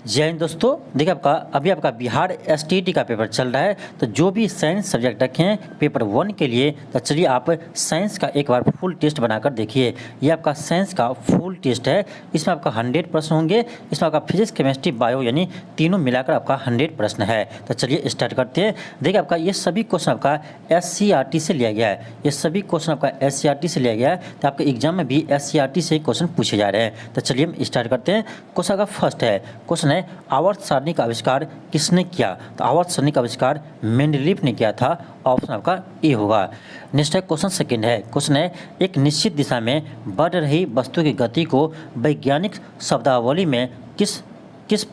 जय हिंद दोस्तों। देखिए अभी आपका बिहार एसटीईटी का पेपर चल रहा है। तो जो भी साइंस सब्जेक्ट रखे हैं पेपर 1 के लिए, तो चलिए आप साइंस का एक बार फुल टेस्ट बनाकर देखिए। ये आपका साइंस का फुल टेस्ट है। इसमें आपका 100 प्रश्न होंगे। इसमें आपका फिजिक्स, केमिस्ट्री, बायो यानी तीनों मिलाकर आपका 100 प्रश्न है। तो चलिए स्टार्ट करते हैं। देखिए आपका ये सभी क्वेश्चन आपका SCERT से लिया गया है। ये सभी क्वेश्चन आपका SCERT से लिया गया है। तो आपके एग्जाम में भी SCERT से क्वेश्चन पूछे जा रहे हैं। तो चलिए हम स्टार्ट करते हैं। क्वेश्चन का फर्स्ट है, क्वेश्चन है आवर्त सारणी का आविष्कार किसने किया? तो आवर्त सारणी का आविष्कार मेंडलीफ ने किया था। ऑप्शन आपका ए होगा। नेक्स्ट है क्वेश्चन सेकंड है, क्वेश्चन है एक निश्चित दिशा में बढ़ रही वस्तु की गति को वैज्ञानिक शब्दावली में किस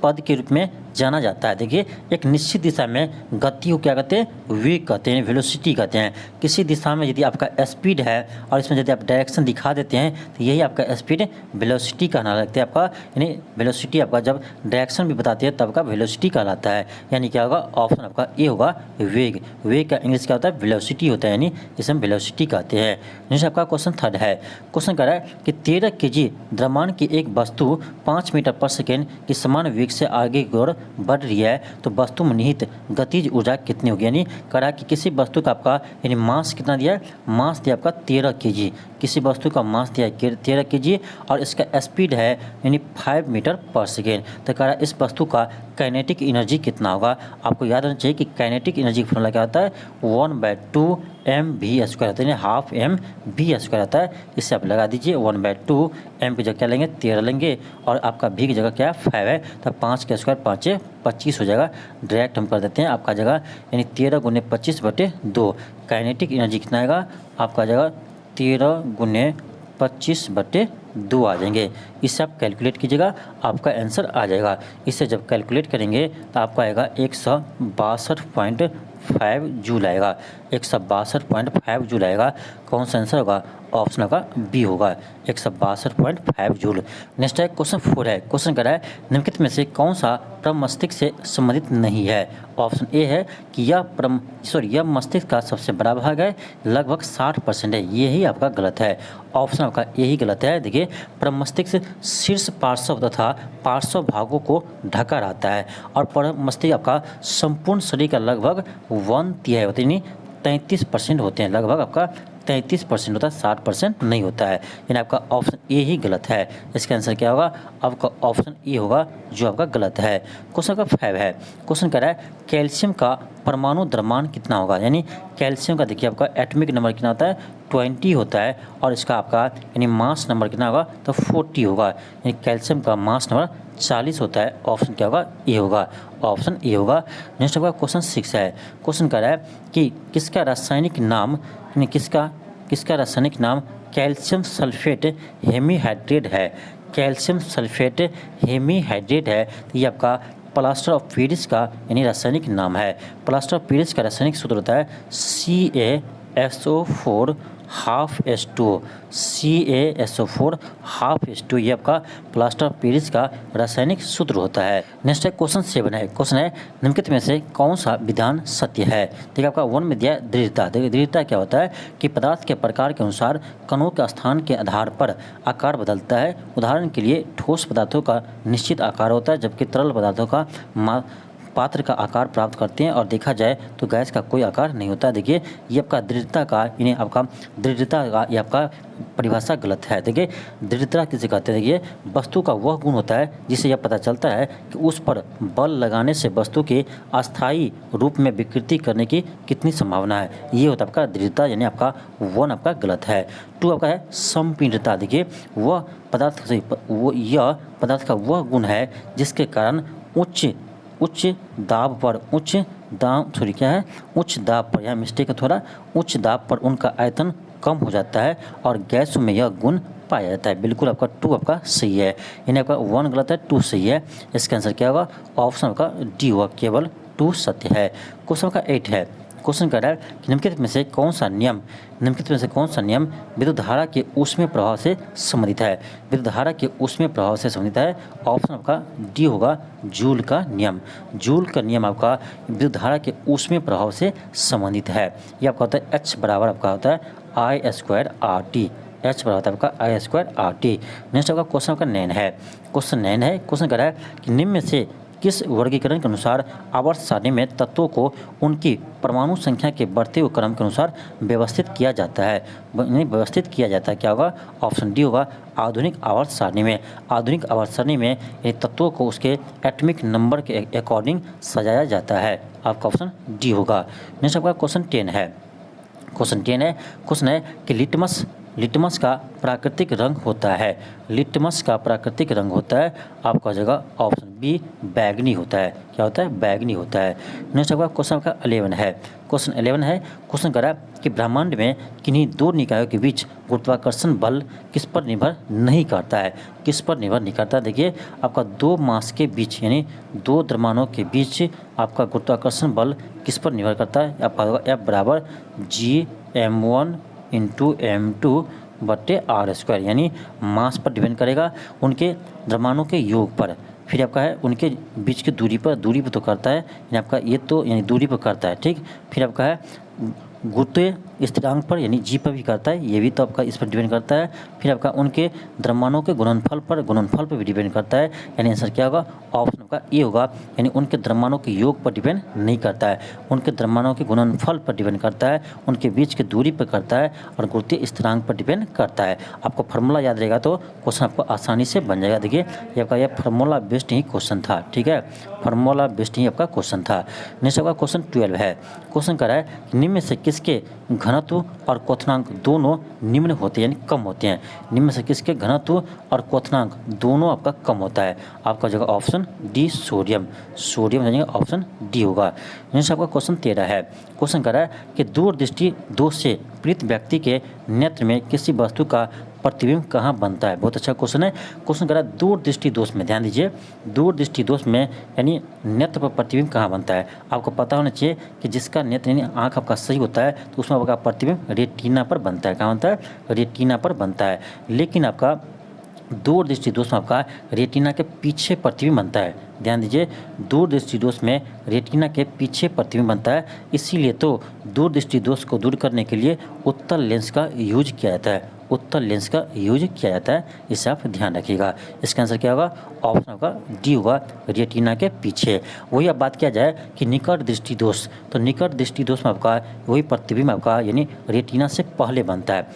पद के रूप में जाना जाता है? देखिए एक निश्चित दिशा में गति को क्या कहते हैं? वेग कहते हैं, वेलोसिटी कहते हैं। किसी दिशा में यदि आपका स्पीड है और इसमें यदि आप डायरेक्शन दिखा देते हैं तो यही आपका स्पीड वेलोसिटी कहना लगता है आपका। यानी वेलोसिटी आपका जब डायरेक्शन भी बताती है तब आपका वेलोसिटी कहलाता है। यानी क्या होगा? ऑप्शन आपका ए होगा, वेग। वेग का इंग्लिश क्या होता है? वेलोसिटी होता है, यानी इसे हम वेलोसिटी कहते हैं। नेक्स्ट आपका क्वेश्चन थर्ड है, क्वेश्चन कह रहा है कि 13 kg द्रव्यमान की एक वस्तु 5 मीटर पर सेकेंड की समान वेग से आगे की ओर बढ़ रही है, तो वस्तु में निहित गतिज ऊर्जा कितनी होगी? यानी कह रहा है कि किसी वस्तु का आपका यानी मास कितना दिया है? मास दिया आपका 13 kg। किसी वस्तु का मास दिया है 13 kg और इसका स्पीड है यानी 5 मीटर पर सेकेंड। तो कह रहा है इस वस्तु का काइनेटिक एनर्जी कितना होगा? आपको याद होना चाहिए कि काइनेटिक एनर्जी का फॉर्मूला क्या होता है? 1/2 mv² होता है, यानी हाफ mv² होता है। इससे आप लगा दीजिए 1/2 m की जगह क्या लेंगे? 13 लेंगे और आपका v की जगह क्या है? 5 है। तो 5 का स्क्वायर 5 25 हो जाएगा। डायरेक्ट हम कर देते हैं आपका जगह यानी 13 × 25/2। काइनेटिक एनर्जी कितना आएगा? आपका जगह 13 × 25/2 आ जाएंगे। इससे आप कैलकुलेट कीजिएगा, आपका आंसर आ जाएगा। इससे जब कैलकुलेट करेंगे तो आपका आएगा 162.5 जूल आएगा। 162.5 जूल आएगा। कौन सा आंसर होगा? ऑप्शन का बी होगा, 162.5 जूल। नेक्स्ट है क्वेश्चन 4 है, क्वेश्चन कर रहा है निम्नलिखित में से कौन सा परम मस्तिष्क से संबंधित नहीं है? ऑप्शन ए है कि यह मस्तिष्क का सबसे बड़ा भाग है, लगभग 60% है। ये ही आपका गलत है। ऑप्शन आपका यही गलत है। देखिए परम मस्तिष्क शीर्ष पार्श्व तथा पार्श्व भागों को ढका रहता है और परम मस्तिष्क आपका संपूर्ण शरीर का लगभग 1/3 होते हैं, 33% होते हैं। लगभग आपका 33% होता है, 60% नहीं होता है। यानी आपका ऑप्शन ए ही गलत है। इसका आंसर क्या होगा? आपका ऑप्शन ए होगा जो आपका गलत है। क्वेश्चन का 5 है, क्वेश्चन कह रहा है कैल्शियम का परमाणु द्रव्यमान कितना होगा? यानी कैल्शियम का देखिए आपका एटॉमिक नंबर कितना होता है? 20 होता है और इसका आपका यानी मास नंबर कितना होगा? तो 40 होगा। यानी कैल्शियम का मास नंबर 40 होता है। ऑप्शन क्या होगा? ए होगा, ऑप्शन ए होगा। नेक्स्ट आपका क्वेश्चन 6 है, क्वेश्चन कह रहा है कि किसका रासायनिक नाम यानी किसका रासायनिक नाम कैल्शियम सल्फेट हेमीहाइड्रेट है? कैल्शियम सल्फेट हेमीहाइड्रेट है। तो ये आपका प्लास्टर ऑफ पेरिस का यानी रासायनिक नाम है। प्लास्टर ऑफ पेरिस का रासायनिक सूत्र होता है CaSO4 ½ H2O। CaSO4 ½ H2O ये आपका प्लास्टर ऑफ पेरिस का रासायनिक सूत्र होता है। नेक्स्ट है क्वेश्चन 7 है, क्वेश्चन है निम्नलिखित में से कौन सा विधान सत्य है? देखिए आपका 1 में दिया दृढ़ता। देखिए दृढ़ता क्या होता है कि पदार्थ के प्रकार के अनुसार कणों के स्थान के आधार पर आकार बदलता है। उदाहरण के लिए ठोस पदार्थों का निश्चित आकार होता है, जबकि तरल पदार्थों का पात्र का आकार प्राप्त करते हैं और देखा जाए तो गैस का कोई आकार नहीं होता। देखिए ये आपका दृढ़ता का यानी आपका दृढ़ता का ये आपका परिभाषा गलत है। देखिए दृढ़ता किसे कहते हैं? देखिए वस्तु का वह गुण होता है जिससे यह पता चलता है कि उस पर बल लगाने से वस्तु के अस्थायी रूप में विकृति करने की कितनी संभावना है। ये होता है आपका दृढ़ता, यानी आपका 1 आपका गलत है। 2 आपका है संपीड़ितता। देखिए यह पदार्थ का वह गुण है जिसके कारण उच्च दाब पर यह मिस्टेक है थोड़ा, उच्च दाब पर उनका आयतन कम हो जाता है और गैसों में यह गुण पाया जाता है। बिल्कुल आपका 2 आपका सही है। यानी आपका 1 गलत है, 2 सही है। इसका आंसर क्या होगा? ऑप्शन आपका डी होगा, केवल 2 सत्य है। क्वेश्चन का 8 है, क्वेश्चन कह रहा है कि निम्नलिखित में से कौन सा नियम विद्युत धारा के ऊष्मीय प्रभाव से संबंधित है? विद्युत धारा के ऊष्मीय प्रभाव से संबंधित है। ऑप्शन आपका डी होगा, जूल का नियम। जूल का नियम आपका विद्युत धारा के ऊष्मीय प्रभाव से संबंधित है। ये आपका होता है H बराबर आपका होता है I²RT। H बराबर होता है आपका I² RT। नेक्स्ट आपका क्वेश्चन आपका 9 है, क्वेश्चन 9 है, क्वेश्चन कह रहा है कि निम्न में से किस वर्गीकरण के अनुसार आवर्त सारणी में तत्वों को उनकी परमाणु संख्या के बढ़ते हुए क्रम के अनुसार व्यवस्थित किया जाता है? व्यवस्थित किया जाता है, क्या होगा? ऑप्शन डी होगा, आधुनिक आवर्त सारणी में। आधुनिक आवर्त सारणी में ये तत्वों को उसके एटॉमिक नंबर के अकॉर्डिंग सजाया जाता है। आपका ऑप्शन डी होगा। नेक्स्ट आपका क्वेश्चन 10 है। क्वेश्चन है कि लिटमस का प्राकृतिक रंग होता है। लिटमस का प्राकृतिक रंग होता है, आपका हो जाएगा ऑप्शन बी, बैगनी होता है। क्या होता है? बैगनी होता है। नेक्स्ट आपका क्वेश्चन आपका 11 है। क्वेश्चन कह रहा है कि ब्रह्मांड में किन्हीं दो निकायों के बीच गुरुत्वाकर्षण बल किस पर निर्भर नहीं करता है? किस पर निर्भर नहीं करता? देखिए, आपका दो मास के बीच यानी दो द्रव्यमानों के बीच आपका गुरुत्वाकर्षण बल किस पर निर्भर करता है? आपका होगा F बराबर Gm1 इंटू M2 बट्टे R², यानी मास पर डिपेंड करेगा, उनके द्रव्यमानों के योग पर। फिर आपका है उनके बीच की दूरी पर तो करता है, यानी आपका ये तो यानी दूरी पर करता है, ठीक। फिर आपका है गुरुत्वीय स्थिरांक पर यानी जी पर भी करता है, ये भी तो आपका इस पर डिपेंड करता है। फिर आपका उनके द्रव्यमानों के गुणनफल पर भी डिपेंड करता है, यानी आंसर क्या होगा? ऑप्शन आपका ए होगा, यानी उनके द्रव्यमानों के योग पर डिपेंड नहीं करता है, उनके द्रव्यमानों के गुणनफल पर डिपेंड करता है, उनके बीच की दूरी पर करता है और गुरुत्वीय स्थिरांक पर डिपेंड करता है। आपको फार्मूला याद रहेगा तो क्वेश्चन आपको आसानी से बन जाएगा। देखिए, ये आपका यह फार्मूला बेस्ड ही क्वेश्चन था, ठीक है, फार्मूला बेस्ड ही आपका क्वेश्चन था। नेक्स्ट आपका क्वेश्चन 12 है। क्वेश्चन कह रहा है कि निम्न में से किसके घनत्व और क्वथनांक दोनों निम्न होते हैं यानी कम होते हैं? निम्न में से किसके घनत्व और क्वथनांक दोनों आपका कम होता है? आपका जगह ऑप्शन डी, सोडियम जानिए ऑप्शन डी होगा। नेक्स्ट आपका क्वेश्चन 13 है। क्वेश्चन कह रहा है कि दूरदृष्टि दोष से पीड़ित व्यक्ति के नेत्र में किसी वस्तु का प्रतिबिंब कहाँ बनता है? बहुत अच्छा क्वेश्चन है। क्वेश्चन कह रहा है दूरदृष्टि दोष में, ध्यान दीजिए, दूरदृष्टि दोष में यानी नेत्र पर प्रतिबिंब कहाँ बनता है? आपको पता होना चाहिए कि जिसका नेत्र यानी आँख आपका सही होता है तो उसमें आपका प्रतिबिंब रेटिना पर बनता है। कहाँ बनता है? रेटिना पर बनता है। लेकिन आपका दूरदृष्टि दोष में आपका रेटिना के पीछे प्रतिबिंब बनता है। ध्यान दीजिए, दूरदृष्टि दोष में रेटिना के पीछे प्रतिबिंब बनता है, इसीलिए तो दूरदृष्टि दोष को दूर करने के लिए उत्तल लेंस का यूज किया जाता है। उत्तल लेंस का यूज किया जाता है, इसे आप ध्यान रखिएगा। इसका आंसर क्या होगा? ऑप्शन आपका डी होगा, रेटिना के पीछे। वही अब बात किया जाए कि निकट दृष्टि दोष, तो निकट दृष्टि दोष में आपका वही प्रतिबिंब आपका यानी रेटिना से पहले बनता है,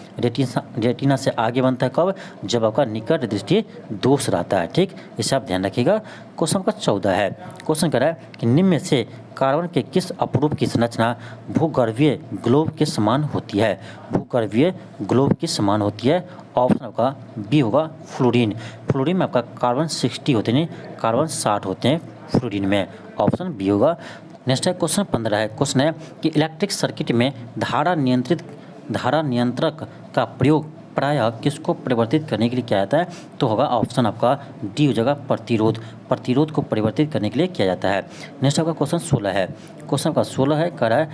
रेटिना से आगे बनता है। कब? जब आपका निकट दृष्टि दोष रहता है, ठीक, इसे आप ध्यान रखिएगा। क्वेश्चन का 14 है। क्वेश्चन कह रहा है कि निम्न में से कार्बन के किस अपरूप की संरचना भूगर्भीय ग्लोब के समान होती है? भूगर्भीय ग्लोब के समान होती है। ऑप्शन आपका बी होगा, फ्लोरीन। फ्लोरीन में आपका कार्बन 60 होते हैं, कार्बन 60 होते हैं फ्लोरीन में। ऑप्शन बी होगा। नेक्स्ट है क्वेश्चन 15 है। क्वेश्चन है कि इलेक्ट्रिक सर्किट में धारा नियंत्रक का प्रयोग प्रायः किसको परिवर्तित करने के लिए किया जाता है? तो होगा ऑप्शन आपका डी हो जाएगा, प्रतिरोध को परिवर्तित करने के लिए किया जाता है। नेक्स्ट आपका क्वेश्चन 16 है। क्वेश्चन का 16 है, कह रहा है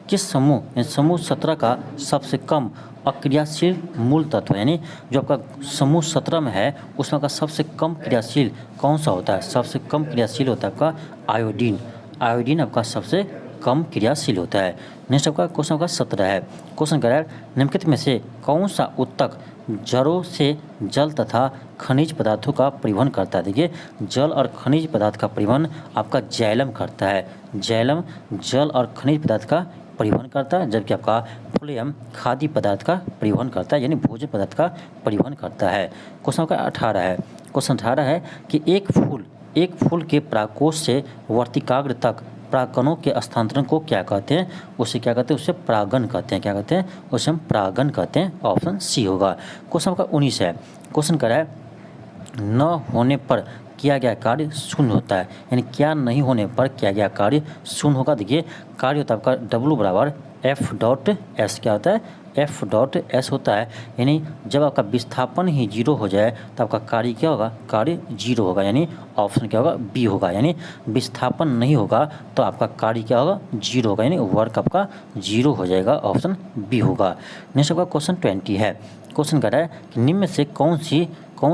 किस समूह 17 का सबसे कम अक्रियाशील मूल तत्व, यानी जो आपका समूह 17 में है उसमें का सबसे कम क्रियाशील कौन सा होता है? सबसे कम क्रियाशील होता है आपका आयोडीन। आयोडीन आपका सबसे कम क्रियाशील होता है। नेक्स्ट आपका क्वेश्चन आपका 17 है। क्वेश्चन कह रहा है निम्नलिखित में से कौन सा ऊतक जड़ों से जल तथा खनिज पदार्थों का परिवहन करता है? देखिए, जल और खनिज पदार्थ का परिवहन आपका जाइलम करता है। जाइलम जल और खनिज पदार्थ का परिवहन करता है, जबकि आपका फ्लोएम खाद्य पदार्थ का परिवहन करता है, यानी भोजन पदार्थ का परिवहन करता है। क्वेश्चन आपका 18 है। क्वेश्चन 18 है कि एक फूल के परागकोश से वर्तिकाग्र तक परागकणों के स्थानांतरण को क्या कहते हैं? उसे क्या कहते हैं? उसे परागन कहते हैं। क्या कहते हैं? उसे हम परागन कहते हैं। ऑप्शन सी होगा। क्वेश्चन आपका 19 है। क्वेश्चन कर रहा है न होने पर किया गया कार्य शून्य होता है, यानी क्या नहीं होने पर किया गया कार्य शून्य होगा। देखिए, कार्य होता है आपका W बराबर F.S। क्या होता है? F.S होता है, यानी जब आपका विस्थापन ही 0 हो जाए तो आपका कार्य क्या होगा? कार्य 0 होगा, यानी ऑप्शन क्या होगा? बी होगा। यानी विस्थापन नहीं होगा तो आपका कार्य क्या होगा? 0 होगा, यानी वर्क आपका 0 हो जाएगा। ऑप्शन बी होगा। नेक्स्ट आपका क्वेश्चन 20 है। क्वेश्चन कर रहा है कि निम्न में से कौन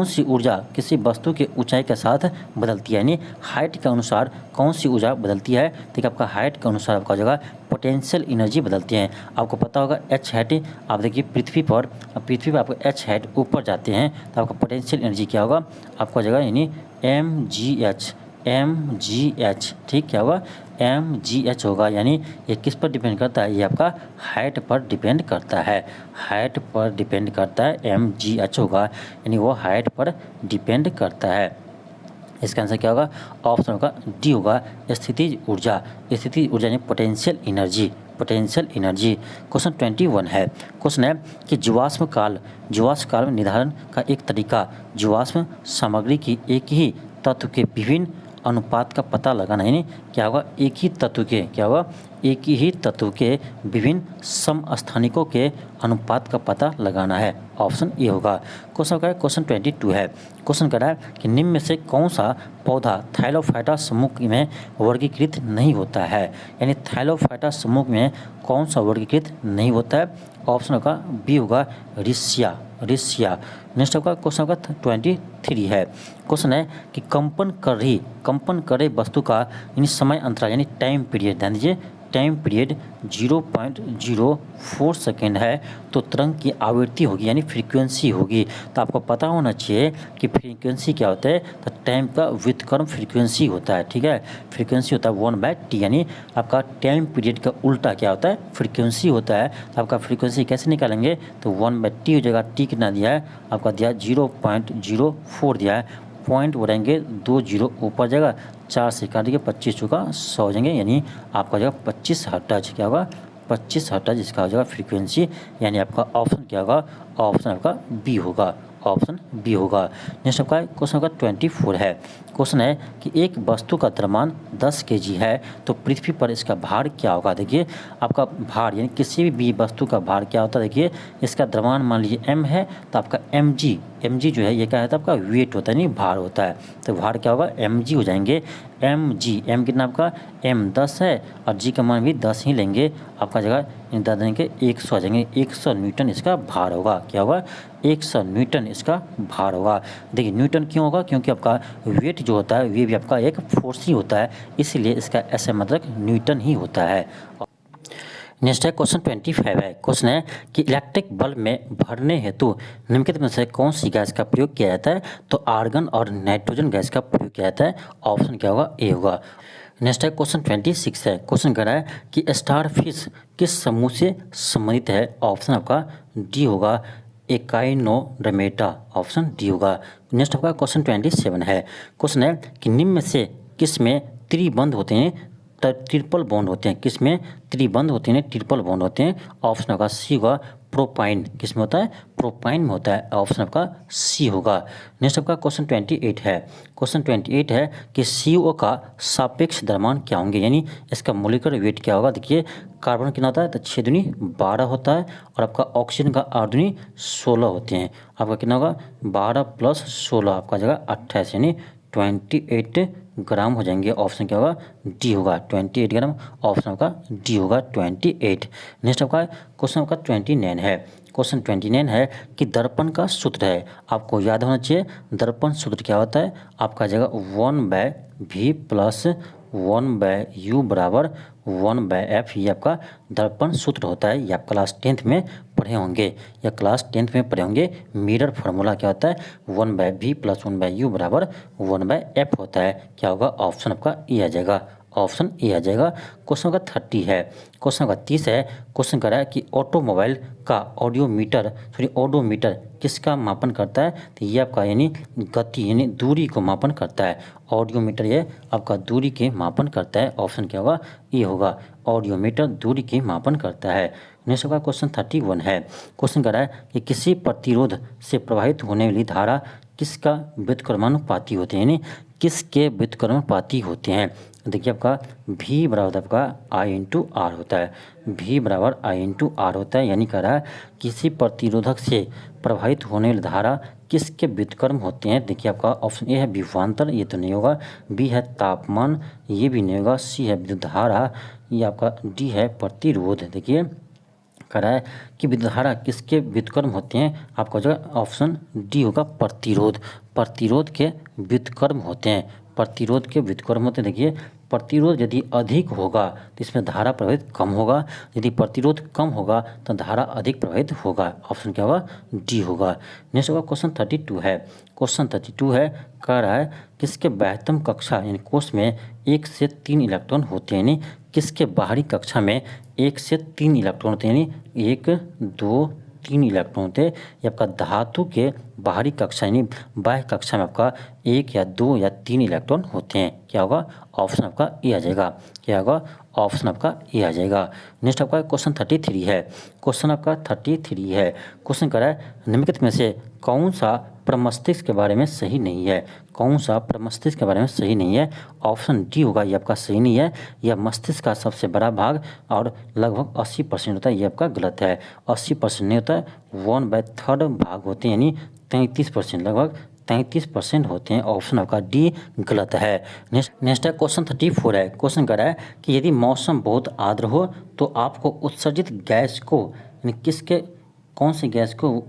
सी ऊर्जा किसी वस्तु के ऊंचाई के साथ बदलती है, यानी हाइट के अनुसार कौन सी ऊर्जा बदलती है? देखिए, आपका हाइट के अनुसार आपका जगह पोटेंशियल एनर्जी बदलती है। आपको पता होगा H हैट, आप देखिए पृथ्वी पर आपको H हैट ऊपर जाते हैं तो आपका पोटेंशियल एनर्जी क्या होगा? आपका जगह यानी mgh, ठीक, क्या होगा mgh होगा, यानी ये किस पर डिपेंड करता है, ये आपका हाइट पर डिपेंड करता है, हाइट पर डिपेंड करता है, mgh होगा, यानी वो हाइट पर डिपेंड करता है। इसका आंसर क्या होगा, ऑप्शन होगा डी होगा, स्थितिज ऊर्जा, स्थितिज ऊर्जा यानी potential energy, potential energy. Question 21 है, क्वेश्चन है कि जीवाश्म काल में निर्धारण का एक तरीका जीवाश्म सामग्री की एक ही तत्व के विभिन्न अनुपात का पता लगाना, यानी क्या होगा, एक ही तत्व के, क्या होगा, एक ही तत्व के विभिन्न समस्थानिकों के अनुपात का पता लगाना है, ऑप्शन ए होगा। क्वेश्चन का क्वेश्चन 22 है, क्वेश्चन कह रहा है कि निम्न में से कौन सा पौधा थाइलोफाइटा समूह में वर्गीकृत नहीं होता है, यानी थाइलोफाइटा समूह में कौन सा वर्गीकृत नहीं होता है, ऑप्शन होगा बी होगा रिसिया, रिसिया। नेक्स्ट आपका क्वेश्चन का 23 है, क्वेश्चन है कि कंपन कर रही वस्तु का यानी समय अंतराल यानी टाइम पीरियड, ध्यान दीजिए टाइम पीरियड 0.04 सेकेंड है, तो तरंग की आवृत्ति होगी यानी फ्रीक्वेंसी होगी। तो आपको पता होना चाहिए कि फ्रीक्वेंसी क्या होता है, तो टाइम का व्युत्क्रम फ्रीक्वेंसी होता है, ठीक है, फ्रीक्वेंसी होता है 1/t, यानी आपका टाइम पीरियड का उल्टा क्या होता है, फ्रीक्वेंसी होता है। तो आपका फ्रीक्वेंसी कैसे निकालेंगे, तो 1/t हो जाएगा, टी कितना दिया है आपका, दिया 0.04 दिया है, पॉइंट बढ़ाएंगे 2 जीरो ऊपर जाएगा, 4 से काटिए 25 चुका 100 हो जाएंगे, यानी आपका जगह 25 हर्ट्ज, क्या होगा 25 हर्ट्ज, इसका हो जाएगा फ्रीक्वेंसी, यानी आपका ऑप्शन क्या होगा, ऑप्शन आपका बी होगा, ऑप्शन बी होगा। नेक्स्ट आपका क्वेश्चन का 24 है, क्वेश्चन है कि एक वस्तु का द्रव्यमान 10 kg है, तो पृथ्वी पर इसका भार क्या होगा। देखिए आपका भार यानी किसी भी वस्तु का भार क्या होता है, देखिए इसका द्रव्यमान मान लीजिए m है, तो आपका mg जो है ये क्या है, तो आपका वेट होता है नहीं भार होता है, तो भार क्या होगा mg हो जाएंगे, m कितना आपका m 10 है और g का मान भी 10 ही लेंगे, आपका जगह बता देंगे 100 आ जाएंगे, 100 न्यूटन इसका भार होगा, क्या होगा 100 न्यूटन इसका भार होगा। देखिए न्यूटन क्यों होगा, क्योंकि आपका वेट जो होता है ये भी आपका एक फोर्स ही होता है, इसीलिए इसका ऐसे मतलब न्यूटन ही होता है। नेक्स्ट है क्वेश्चन 25 है, क्वेश्चन है कि इलेक्ट्रिक बल्ब में भरने हेतु निम्नलिखित में से कौन सी गैस का प्रयोग किया जाता है, तो आर्गन और नाइट्रोजन गैस का प्रयोग किया जाता है, ऑप्शन क्या होगा, ए होगा। नेक्स्ट है क्वेश्चन 26 है, क्वेश्चन कह रहा है कि स्टारफिश किस समूह से संबंधित है, ऑप्शन आपका डी होगा, एकाइनोडर्मेटा, ऑप्शन डी होगा। नेक्स्ट आपका क्वेश्चन 27 है, क्वेश्चन है कि निम्न में से किस में त्रिबंध होते हैं, ट्रिपल बॉन्ड होते हैं, किस में त्रिबंध होते हैं, ट्रिपल बॉन्ड होते हैं, ऑप्शन होगा सी होगा, प्रोपाइन, किस में होता है, प्रोपाइन में होता है, ऑप्शन आपका सी होगा। नेक्स्ट आपका क्वेश्चन 28 है, क्वेश्चन 28 है कि CO का सापेक्ष द्रव्यमान क्या होंगे, यानी इसका मोलिकुलर वेट क्या होगा। देखिए कार्बन कितना होता है, तो 6 दूनी 12 होता है, और आपका ऑक्सीजन का 8 दूनी 16 होते हैं, आपका कितना होगा 12 + 16 आपका जगह 28, यानी 28 ग्राम हो जाएंगे, ऑप्शन क्या होगा, डी होगा 28 ग्राम, ऑप्शन आपका डी होगा 28। नेक्स्ट आपका क्वेश्चन आपका 29 है, क्वेश्चन 29 है कि दर्पण का सूत्र है, आपको याद होना चाहिए दर्पण सूत्र क्या होता है, आपका जगह 1/v + 1/u बराबर 1/f, ये आपका दर्पण सूत्र होता है, ये आप क्लास 10th में पढ़े होंगे, या क्लास 10th में पढ़े होंगे। मिरर फार्मूला क्या होता है, 1/v + 1/u बराबर 1/f होता है, क्या होगा, ऑप्शन आपका ए आ जाएगा, ऑप्शन ए आ जाएगा। क्वेश्चन का 30 है, क्वेश्चन का 30 है, क्वेश्चन कर रहा है कि ऑटोमोबाइल का ओडोमीटर किसका मापन करता है, तो ये आपका यानी गति यानी दूरी को मापन करता है, ऑडियोमीटर ये आपका दूरी के मापन करता है, ऑप्शन क्या होगा, ये होगा, ऑडियोमीटर दूरी के मापन करता है। नेक्स्ट का क्वेश्चन 31 है, क्वेश्चन कर रहा है कि किसी प्रतिरोध से प्रवाहित होने वाली धारा किसका व्युत्क्रमानुपाती होते हैं, यानी किसके व्युत्क्रमानुपाती होते हैं। देखिए आपका V बराबर आपका I/R होता है, V बराबर I/R होता है, यानी कह रहा है किसी प्रतिरोधक से प्रवाहित होने वाली धारा किसके व्युत्क्रम होते हैं। देखिए आपका ऑप्शन ए है विभवांतर, ये तो नहीं होगा, बी है तापमान, ये भी नहीं होगा, सी है विद्युत धारा, ये आपका डी है प्रतिरोध। देखिए कह रहा है कि विद्युत धारा किसके व्युत्क्रम होते हैं, आपका जो ऑप्शन डी होगा प्रतिरोध, प्रतिरोध के व्युत्क्रम होते हैं, प्रतिरोध के व्युत्क्रम होते हैं। देखिए प्रतिरोध यदि अधिक होगा तो इसमें धारा प्रवाहित कम होगा, यदि प्रतिरोध कम होगा तो धारा अधिक प्रवाहित होगा। ऑप्शन क्या होगा? डी होगा। नेक्स्ट होगा क्वेश्चन 32 है। क्वेश्चन 32 है, कह रहा है किसके बाह्यतम कक्षा यानी कोष में 1 से 3 इलेक्ट्रॉन होते हैं, यानी किसके बाहरी कक्षा में 1 से 3 इलेक्ट्रॉन होते हैं, यानी 1 2 3 इलेक्ट्रॉन होते हैं। ये आपका धातु के बाहरी कक्षा यानी बाह्य कक्षा में आपका 1 या 2 या 3 इलेक्ट्रॉन होते हैं। क्या होगा? ऑप्शन आपका ए आ जाएगा। क्या होगा? ऑप्शन आपका ए आ जाएगा। नेक्स्ट आपका क्वेश्चन 33 है। क्वेश्चन आपका 33 है। क्वेश्चन कह रहा है निम्नलिखित में से कौन सा प्रमस्तिष्क के बारे में सही नहीं है? कौन सा प्रमस्तिष्क के बारे में सही नहीं है? ऑप्शन डी होगा, ये आपका सही नहीं है। यह मस्तिष्क का सबसे बड़ा भाग और लगभग 80% होता है, ये आपका गलत है। 80% नहीं होता है, 1/3 भाग होते हैं, यानी 33%, लगभग 33% होते हैं। ऑप्शन आपका डी गलत है। नेक्स्ट है क्वेश्चन 34 है। क्वेश्चन कह रहा है कि यदि मौसम बहुत आर्द्र हो तो आपको उत्सर्जित गैस को यानी किसके कौन सी गैस को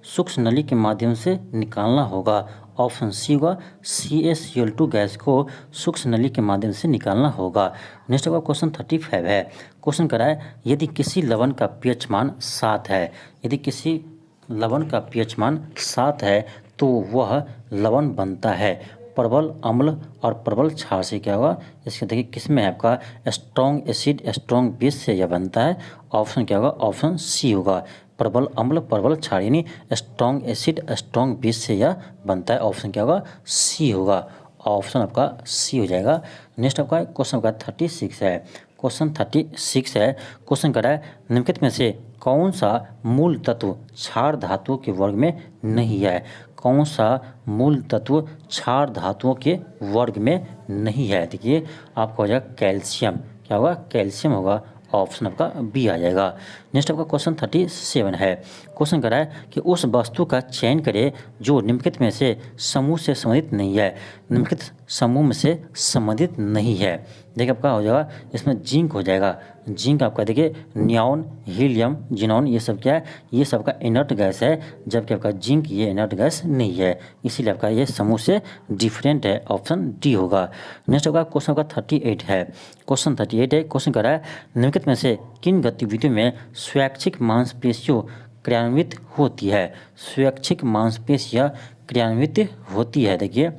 सूक्ष्म नली के माध्यम से निकालना होगा? ऑप्शन सी होगा, CaCl2 गैस को सूक्ष्म नली के माध्यम से निकालना होगा। नेक्स्ट होगा क्वेश्चन 35 है। क्वेश्चन कह रहा है यदि किसी लवण का pH मान 7 है, यदि किसी लवण का pH मान 7 है तो वह लवण बनता है प्रबल अम्ल और प्रबल क्षार से। क्या होगा? इसके देखिए किसमें है आपका स्ट्रॉन्ग एसिड स्ट्रॉन्ग बेस से यह बनता है। ऑप्शन क्या होगा? ऑप्शन सी होगा, प्रबल अम्ल प्रबल क्षार यानी स्ट्रॉन्ग एसिड स्ट्रॉन्ग बेस से यह बनता है। ऑप्शन क्या होगा? सी होगा। ऑप्शन आपका सी हो जाएगा। नेक्स्ट आपका क्वेश्चन आपका 36 है। क्वेश्चन 36 है। क्वेश्चन कर रहा है निम्नलिखित में से कौन सा मूल तत्व क्षार धातुओं के वर्ग में नहीं है? कौन सा मूल तत्व क्षार धातुओं के वर्ग में नहीं है? देखिए आपका हो जाएगा कैल्शियम। क्या होगा? कैल्शियम होगा। ऑप्शन आपका बी आ जाएगा। नेक्स्ट आपका क्वेश्चन 37 है। क्वेश्चन कर रहा है कि उस वस्तु का चयन करें जो निम्नलिखित में से समूह से संबंधित नहीं है। निम्नलिखित समूह में से संबंधित नहीं है। देखिए आपका हो जाएगा इसमें जिंक हो जाएगा। जिंक आपका देखिए नियॉन हीलियम जिनॉन ये सब क्या है? ये सब का इनर्ट गैस है, जबकि आपका जिंक ये इनर्ट गैस नहीं है, इसीलिए आपका ये समूह से डिफरेंट है। ऑप्शन डी होगा। नेक्स्ट होगा क्वेश्चन का 38 है। क्वेश्चन 38 है। क्वेश्चन कर रहा है निम्नलिखित में से किन गतिविधियों में स्वैच्छिक मांसपेशियों क्रियान्वित होती है? स्वैच्छिक मांसपेशियाँ क्रियान्वित होती है। देखिए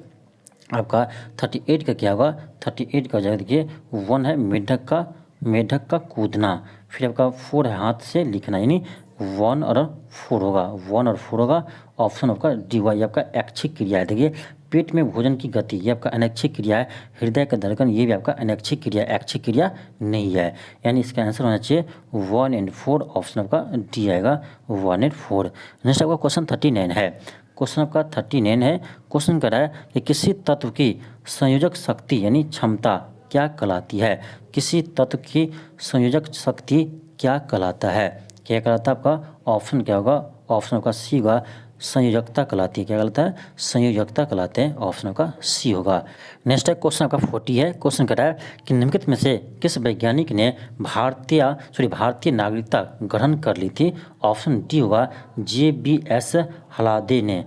आपका 38 का क्या होगा? 38 का जगह देखिए 1 है मेढक का कूदना, फिर आपका 4 है हाथ से लिखना, यानी 1 और 4 होगा, 1 और 4 होगा। ऑप्शन आपका डी वाई आपका ऐच्छिक क्रिया है। देखिए पेट में भोजन की गति ये आपका अनैच्छिक क्रिया है। हृदय का धड़कन ये भी आपका अनैच्छिक क्रिया ऐच्छिक क्रिया नहीं है, यानी इसका आंसर होना चाहिए 1 और 4। ऑप्शन आपका डी आएगा 1 और 4। नेक्स्ट आपका क्वेश्चन 39 है। क्वेश्चन आपका 39 है। क्वेश्चन कर रहा है कि किसी तत्व की संयोजक शक्ति यानी क्षमता क्या कहलाती है? किसी तत्व की संयोजक शक्ति क्या कहलाता है? क्या कहलाता है आपका? ऑप्शन क्या होगा? ऑप्शन आपका सी होगा, संयोजकता कहलाती है। क्या कहलाता है? संयोजकता कहलाते हैं। ऑप्शन आपका सी होगा। नेक्स्ट है क्वेश्चन आपका 40 है। क्वेश्चन कर रहा है कि निम्नलिखित में से किस वैज्ञानिक ने भारतीय नागरिकता ग्रहण कर ली थी? ऑप्शन डी होगा, JBS हलादे ने।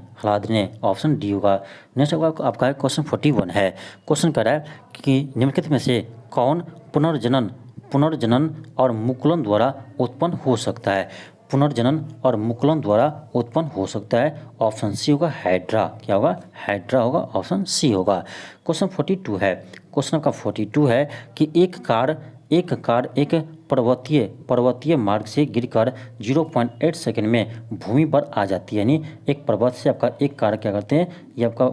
ऑप्शन डी होगा। नेक्स्ट आपका क्वेश्चन 41 है। क्वेश्चन कर रहा है कि निम्नलिखित में से कौन पुनर्जनन और मुकुलन द्वारा उत्पन्न हो सकता है? पुनर्जनन और मुकुलन द्वारा उत्पन्न हो सकता है। ऑप्शन सी होगा हाइड्रा। क्या होगा? हाइड्रा होगा। ऑप्शन सी होगा। क्वेश्चन 42 है। क्वेश्चन आपका 42 है कि एक कार एक पर्वतीय मार्ग से गिरकर 0.8 सेकंड में भूमि पर आ जाती है, यानी एक पर्वत से आपका एक कार क्या करते हैं, ये आपका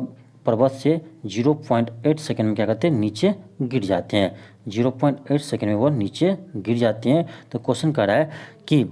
पर्वत से 0.8 सेकंड में क्या करते हैं, नीचे गिर जाते हैं। 0.8 सेकंड में वो नीचे गिर जाते हैं। तो क्वेश्चन कर रहा है कि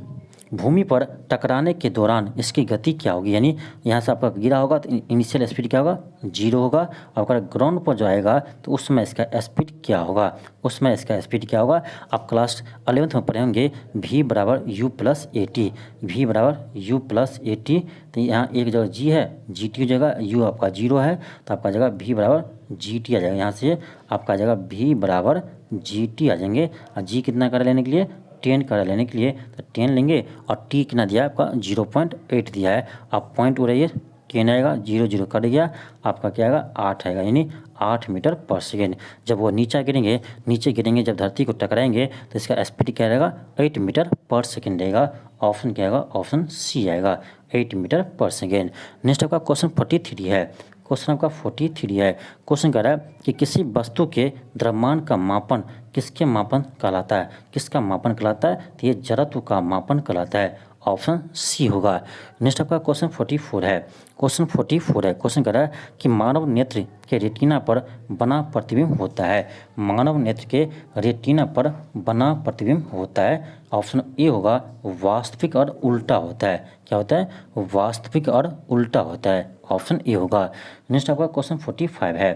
भूमि पर टकराने के दौरान इसकी गति क्या होगी? यानी यहाँ से आपका गिरा होगा तो इनिशियल स्पीड क्या होगा? 0 होगा। आपका ग्राउंड पर जो आएगा तो उस समय इसका स्पीड क्या होगा? आप क्लास 11th में पढ़े होंगे V बराबर U प्लस AT। V बराबर U प्लस AT। तो यहाँ एक जगह G है, GT की जगह U आपका 0 है, तो आपका जगह V बराबर GT आ जाएगा। यहाँ से आपका जगह V बराबर GT आ जाएंगे। और G कितना कर लेने के लिए? 10 करा लेने के लिए तो 10 लेंगे, और T कितना दिया है आपका? 0.8 दिया है। आप पॉइंट उड़ाइए सेकेंड आएगा, 0 0 कट गया, आपका क्या आएगा 8 आएगा, यानी 8 मीटर पर सेकेंड। जब वो नीचे गिरेंगे जब धरती को टकराएंगे तो इसका स्पीड क्या रहेगा 8 मीटर पर सेकेंड रहेगा। ऑप्शन क्या आएगा, ऑप्शन सी आएगा 8 मीटर पर सेकेंड। नेक्स्ट आपका क्वेश्चन 43 है। क्वेश्चन आपका 43 है। क्वेश्चन कह रहा है कि किसी वस्तु के द्रव्यमान का मापन किसके मापन कहलाता है, किसका मापन कहलाता है, तो ये जड़त्व का मापन कहलाता है। ऑप्शन सी होगा। नेक्स्ट आपका क्वेश्चन 44 है। क्वेश्चन 44 है। क्वेश्चन कह रहा है कि मानव नेत्र के रेटिना पर बना प्रतिबिंब होता है, मानव नेत्र के रेटिना पर बना प्रतिबिंब होता है। ऑप्शन ए होगा वास्तविक और उल्टा होता है। क्या होता है, वास्तविक और उल्टा होता है। ऑप्शन ए होगा। नेक्स्ट आपका क्वेश्चन 45 है।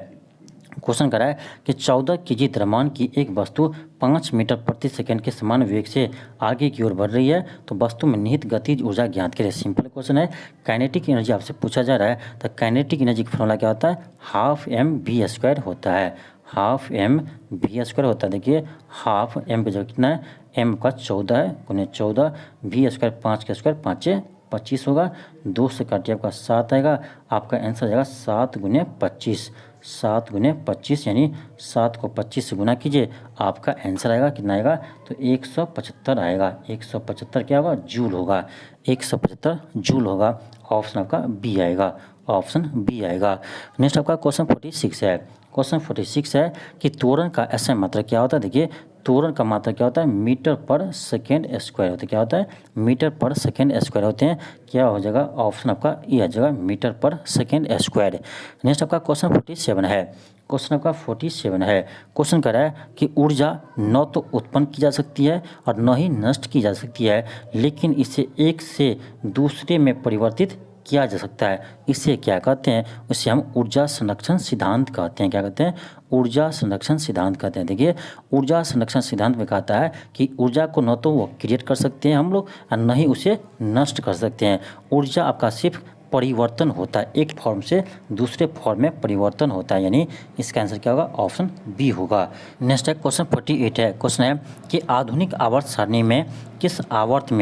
क्वेश्चन कर रहा है कि 14 केजी द्रव्यमान की एक वस्तु 5 मीटर प्रति सेकंड के समान वेग से आगे की ओर बढ़ रही है, तो वस्तु में निहित गतिज ऊर्जा ज्ञात करें। सिंपल क्वेश्चन है। काइनेटिक एनर्जी आपसे पूछा जा रहा है, तो काइनेटिक एनर्जी का फॉर्मूला क्या होता है, हाफ mv² होता है, हाफ mv² होता है। देखिए हाफ m की जगह कितना है, m का 14 है, गुने 14, v² 5 का स्क्वायर 5 25 होगा, 2 से काटिए आपका 7 आएगा, आपका आंसर आ जाएगा 7 गुने 25, 7 गुने 25 यानी 7 को 25 से गुना कीजिए, आपका आंसर आएगा कितना आएगा, तो 175 आएगा। 175 क्या होगा, जूल होगा, 175 जूल होगा। ऑप्शन आपका बी आएगा, ऑप्शन बी आएगा। नेक्स्ट आपका क्वेश्चन 46 है। क्वेश्चन 46 है कि त्वरण का ऐसा मात्रा क्या होता है। देखिए त्वरण का मात्रा क्या होता है, मीटर पर सेकेंड स्क्वायर होता है। क्या होता है, मीटर पर सेकेंड स्क्वायर होते हैं। क्या हो जाएगा, ऑप्शन आपका ये आ जाएगा, मीटर पर सेकेंड स्क्वायर। नेक्स्ट आपका क्वेश्चन 47 है। क्वेश्चन आपका 47 है। क्वेश्चन कह रहा है कि ऊर्जा न तो उत्पन्न की जा सकती है और न ही नष्ट की जा सकती है, लेकिन इसे एक से दूसरे में परिवर्तित किया जा सकता है। इसे क्या कहते हैं, इसे हम ऊर्जा संरक्षण सिद्धांत कहते हैं। क्या कहते हैं, ऊर्जा संरक्षण सिद्धांत कहते हैं। देखिए ऊर्जा संरक्षण सिद्धांत में कहता है कि ऊर्जा को न तो वो क्रिएट कर सकते हैं हम लोग और न ही उसे नष्ट कर सकते हैं। ऊर्जा आपका सिर्फ परिवर्तन होता है, एक फॉर्म से दूसरे फॉर्म में परिवर्तन होता है, यानी इसका आंसर क्या होगा, ऑप्शन बी होगा। नेक्स्ट है क्वेश्चन 48 है। क्वेश्चन है कि आधुनिक आवर्त सारणी में किस आवर्त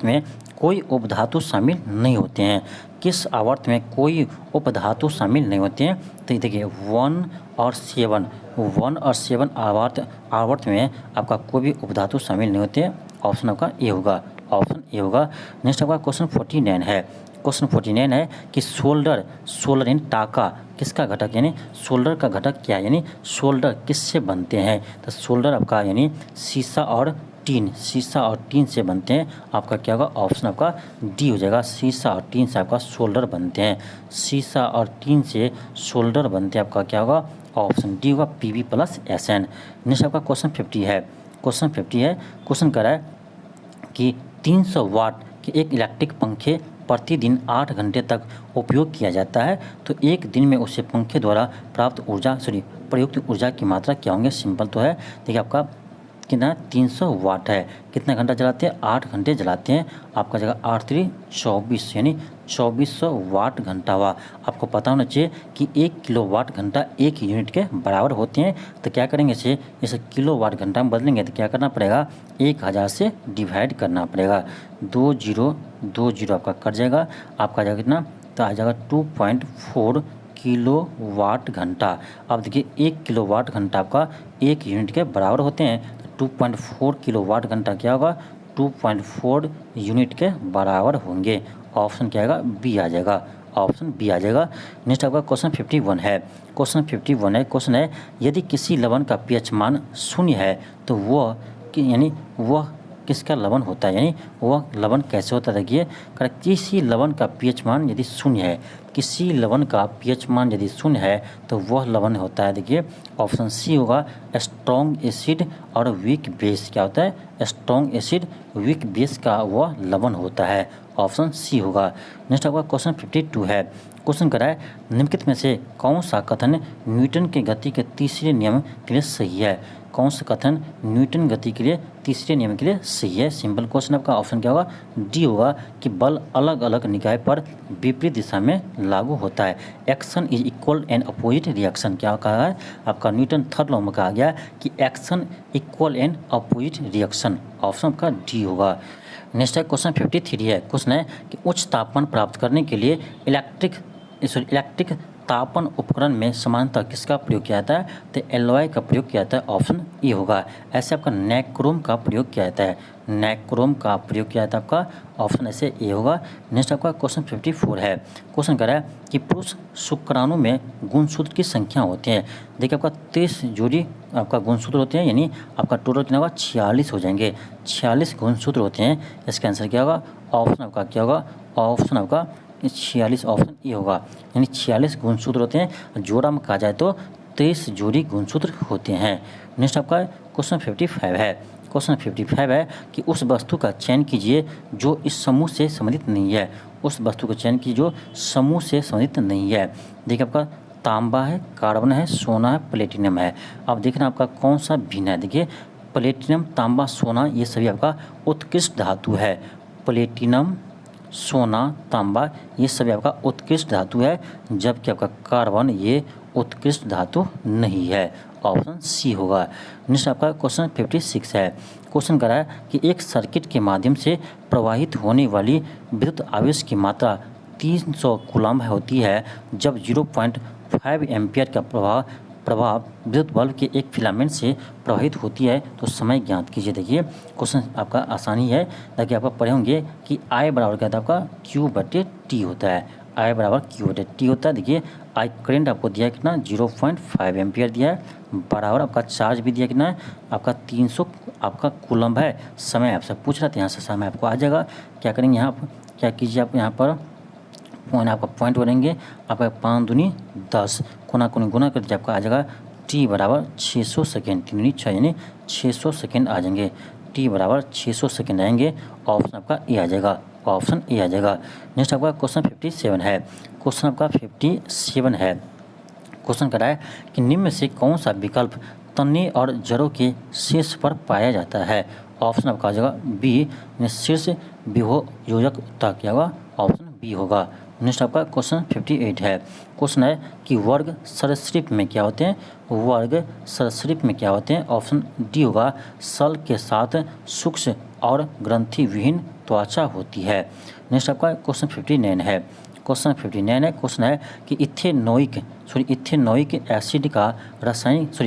में कोई उपधातु शामिल नहीं होते हैं, किस आवर्त में कोई उपधातु शामिल नहीं होते हैं। तो देखिए 1 और 7 आवर्त में आपका कोई भी उपधातु शामिल नहीं होते हैं। ऑप्शन आपका ए होगा, ऑप्शन ए होगा। नेक्स्ट आपका क्वेश्चन 49 है। क्वेश्चन 49 है कि शोल्डर यानी टाका किसका घटक, यानी शोल्डर का घटक क्या है, यानी शोल्डर किससे बनते हैं। तो शोल्डर आपका यानी शीशा और टीन से बनते हैं। आपका क्या होगा, ऑप्शन आपका डी हो जाएगा, शीशा और टीन से आपका शोल्डर बनते हैं। शीशा और टीन से शोल्डर बनते हैं, आपका क्या होगा, ऑप्शन डी होगा, Pb+Sn। नेक्स्ट आपका क्वेश्चन 50 है। क्वेश्चन 50 है। क्वेश्चन कर रहा है कि 300 वाट के एक इलेक्ट्रिक पंखे प्रतिदिन 8 घंटे तक उपयोग किया जाता है, तो एक दिन में उसे पंखे द्वारा प्रयुक्त ऊर्जा की मात्रा क्या होंगे। सिंपल तो है। देखिए आपका कितना 300 वाट है, कितना घंटा जलाते हैं, 8 घंटे जलाते हैं। आपका जगह 8 3 24 यानी 2400 वाट घंटा हुआ। आपको पता होना चाहिए कि 1 किलोवाट घंटा 1 यूनिट के बराबर होते हैं। तो क्या करेंगे, इसे किलोवाट घंटा में बदलेंगे तो क्या करना पड़ेगा, 1000 से डिवाइड करना पड़ेगा। 2 0 आपका कट जाएगा, आपका जाएगा कितना, तो आ जाएगा 2.4 किलोवाट घंटा। अब देखिए 1 किलोवाट घंटा आपका 1 यूनिट के बराबर होते हैं, 2.4 किलोवाट घंटा क्या होगा, 2.4 यूनिट के बराबर होंगे। ऑप्शन क्या आएगा, बी आ जाएगा, ऑप्शन बी आ जाएगा। नेक्स्ट आपका क्वेश्चन 51 है। क्वेश्चन 51 है। क्वेश्चन है यदि किसी लवण का pH मान 0 है तो वह किसका लवण होता है, यानी वह लवण कैसे होता है। देखिए किसी लवण का pH मान यदि 0 है, किसी लवण का pH मान यदि 0 है तो वह लवण होता है। देखिए ऑप्शन सी होगा, स्ट्रॉन्ग एसिड और वीक बेस। क्या होता है, स्ट्रॉन्ग एसिड वीक बेस का वह लवण होता है। ऑप्शन सी होगा। नेक्स्ट आपका क्वेश्चन 52 है। क्वेश्चन कर रहा है निम्नलिखित में से कौन सा कथन न्यूटन के गति के तीसरे नियम के लिए सही है। कौन सा कथन न्यूटन गति के लिए तीसरे नियम के लिए सही है। सिंपल क्वेश्चन आपका ऑप्शन क्या होगा, डी होगा कि बल अलग अलग निकाय पर विपरीत दिशा में लागू होता है। Action is equal and opposite reaction. क्या कहा है आपका, न्यूटन थर्ड लॉ में कहा गया कि action equal and opposite reaction. Option आपका डी होगा। नेक्स्ट है क्वेश्चन 53 है। क्वेश्चन है कि उच्च तापमान प्राप्त करने के लिए इलेक्ट्रिक तापन उपकरण में सामान्यतः किसका प्रयोग किया जाता है? तो एलॉय का प्रयोग किया जाता है, ऑप्शन ए होगा। ऐसे आपका नैक्रोम का प्रयोग किया जाता है, नैक्रोम का प्रयोग किया जाता है आपका, ऑप्शन ऐसे ए होगा। नेक्स्ट आपका क्वेश्चन 54 है। क्वेश्चन कह रहा है कि पुरुष शुक्राणु में गुणसूत्र की संख्या होती है। देखिए आपका 23 जोड़ी आपका गुणसूत्र होते हैं, यानी आपका टोटल कितना होगा? 46 हो जाएंगे। 46 गुणसूत्र होते हैं। इसका आंसर क्या होगा? ऑप्शन आपका क्या होगा? ऑप्शन आपका 46, ऑप्शन ए होगा। यानी 46 गुणसूत्र होते हैं। जोड़ा में कहा जाए तो 23 जोड़ी गुणसूत्र होते हैं। नेक्स्ट आपका क्वेश्चन 55 है। क्वेश्चन 55 है कि उस वस्तु का चयन कीजिए जो इस समूह से संबंधित नहीं है। उस वस्तु का चयन कीजिए जो समूह से संबंधित नहीं है। देखिए आपका तांबा है, कार्बन है, सोना है, प्लेटिनम है। अब देखना आपका कौन सा भिन्न है। देखिए प्लेटिनम, तांबा, सोना ये सभी आपका उत्कृष्ट धातु है। प्लेटिनम, सोना, तांबा ये सभी आपका उत्कृष्ट धातु है, जबकि आपका कार्बन ये उत्कृष्ट धातु नहीं है, ऑप्शन सी होगा। नेक्स्ट आपका क्वेश्चन 56 है। क्वेश्चन कर रहा है कि एक सर्किट के माध्यम से प्रवाहित होने वाली विद्युत आवेश की मात्रा 300 कूलम्ब होती है जब 0.5 एम्पियर का प्रवाह विद्युत बल्ब के एक फिलामेंट से प्रवाहित होती है तो समय ज्ञात कीजिए। देखिए क्वेश्चन आपका आसानी है। देखिए आपका पढ़े होंगे कि I बराबर क्या था आपका Q/T होता है। I बराबर Q/T होता है। देखिए I करंट आपको दिया है कितना? 0.5 एम्पियर दिया है, बराबर आपका चार्ज भी दिया कितना है? आपका 300 आपका कूलम्ब है। समय आपसे पूछ रहा था, यहाँ से समय आपको आ जाएगा। क्या करेंगे यहाँ पर, क्या कीजिए आप यहाँ पर आपका पॉइंट बनेंगे, आपका 5 दूनी 10 कोना गुना कर आपका आ जाएगा T बराबर 600 सेकेंड, 3 दूनी 6 यानी 600 सेकेंड आ जाएंगे। T बराबर 600 सेकेंड आएंगे, ऑप्शन आपका ए आ जाएगा, ऑप्शन ए आ जाएगा। नेक्स्ट आपका क्वेश्चन 57 है। क्वेश्चन आपका 57 है। क्वेश्चन कर रहा है कि निम्न में से कौन सा विकल्प तने और जड़ों के शीर्ष पर पाया जाता है? ऑप्शन आपका आ जाएगा बी, शीर्ष विभोयोजकता क्या होगा? ऑप्शन बी होगा। नेक्स्ट आपका क्वेश्चन 58 है। क्वेश्चन है कि वर्ग सरीसृप में क्या होते हैं? वर्ग सरीसृप में क्या होते हैं? ऑप्शन डी होगा, सल के साथ सूक्ष्म और ग्रंथि विहीन त्वचा होती है। नेक्स्ट आपका क्वेश्चन 59 है। क्वेश्चन 59 है। क्वेश्चन है कि इथेनोइक एसिड का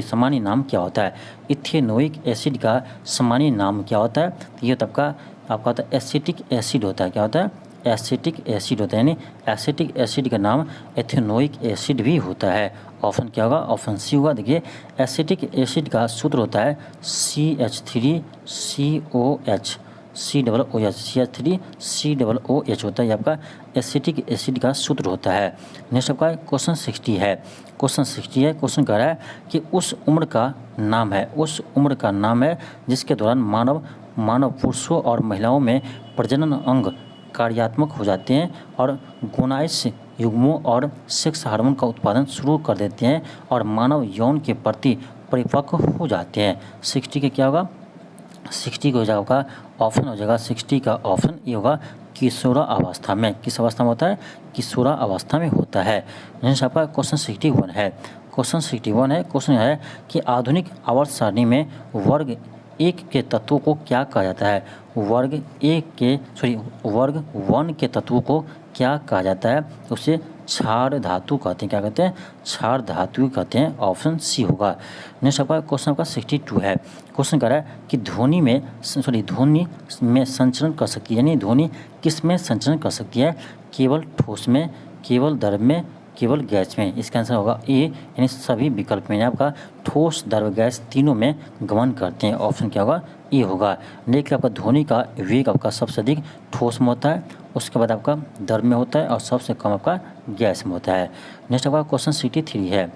सामान्य नाम क्या होता है? इथेनोइक एसिड का सामान्य नाम क्या होता है? ये तो आपका होता है एसिटिक एसिड होता है। क्या होता है? एसिटिक एसिड होता है, यानी एसिटिक एसिड का नाम एथेनोइक एसिड भी होता है। ऑप्शन क्या होगा? ऑप्शन सी होगा। देखिए एसिटिक एसिड का सूत्र होता है CH3COH, COOH होता है, ये आपका एसिटिक एसिड का सूत्र होता है। नेक्स्ट आपका क्वेश्चन 60 है। क्वेश्चन 60 है। क्वेश्चन कह रहा है कि उस उम्र का नाम है जिसके दौरान मानव पुरुषों और महिलाओं में प्रजनन अंग कार्यात्मक हो जाते हैं और गोनाइड्स युग्मों और सेक्स हार्मोन का उत्पादन शुरू कर देते हैं और मानव यौन के प्रति परिपक्व हो जाते हैं। 60 का क्या होगा? 60 का हो जाएगा, ऑप्शन हो जाएगा 60 का ऑप्शन ये होगा, किशोरा अवस्था में। किस अवस्था में होता है? किशोरा अवस्था में होता है। नेक्स्ट आपका क्वेश्चन 61 है। क्वेश्चन 61 है। क्वेश्चन है कि आधुनिक आवर्त सारणी में वर्ग 1 के तत्वों को क्या कहा जाता है? वर्ग 1 के तत्वों को क्या कहा जाता है? उसे क्षार धातु कहते हैं। क्या कहते हैं? क्षार धातु कहते हैं, ऑप्शन सी होगा। नेक्स्ट आपका क्वेश्चन आपका 62 है। क्वेश्चन कह रहा है कि ध्वनि में संचरण कर सकती है, यानी ध्वनि किस में संचरण कर सकती है? केवल ठोस में, केवल द्रव में, केवल गैस में। इसका आंसर होगा ए, यानी सभी विकल्प में आपका ठोस, द्रव, गैस तीनों में गमन करते हैं। ऑप्शन क्या होगा? ए होगा। लेकिन आपका ध्वनि का वेग आपका सबसे अधिक ठोस में होता है, उसके बाद आपका द्रव में होता है और सबसे कम आपका गैस में होता है। नेक्स्ट आपका क्वेश्चन 63 है।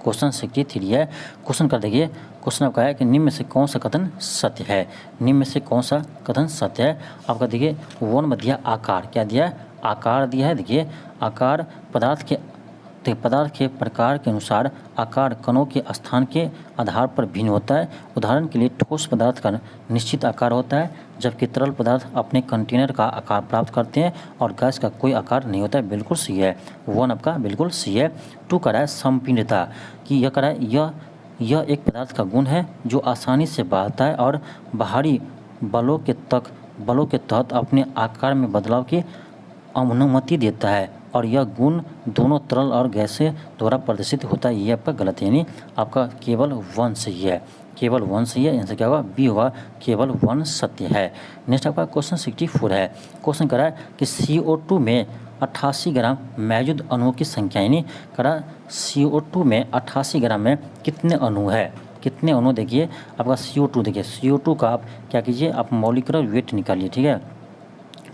क्वेश्चन 63 है। क्वेश्चन कर देखिए, क्वेश्चन आपका है कि निम्न में से कौन सा कथन सत्य है? निम्न में से कौन सा कथन सत्य है? आपका देखिए वन में दिया आकार, क्या दिया है? आकार दिया है। देखिए आकार पदार्थ के प्रकार के अनुसार आकार कणों के स्थान के आधार पर भिन्न होता है। उदाहरण के लिए ठोस पदार्थ का निश्चित आकार होता है, जबकि तरल पदार्थ अपने कंटेनर का आकार प्राप्त करते हैं और गैस का कोई आकार नहीं होता है। बिल्कुल सही है, वन आपका बिल्कुल सही है। 2 कह रहा है संपीड़ितता, कि यह एक पदार्थ का गुण है जो आसानी से बढ़ता है और बाहरी बलों के तहत अपने आकार में बदलाव की अनुमति देता है और यह गुण दोनों तरल और गैसीय द्वारा प्रदर्शित होता है। ये आपका गलत है, यानी आपका केवल 1 सही है, केवल 1 सही है। आंसर क्या होगा? बी होगा, केवल 1 सत्य है। नेक्स्ट आपका क्वेश्चन 64 है। क्वेश्चन करा है कि CO2 में 88 ग्राम मौजूद अणुओं की संख्या, यानी करा CO2 में 88 ग्राम में कितने अणु है, कितने अणु। देखिए आपका CO2, देखिए CO2 का आप क्या कीजिए, आप मॉलिक्यूलर वेट निकालिए, ठीक है,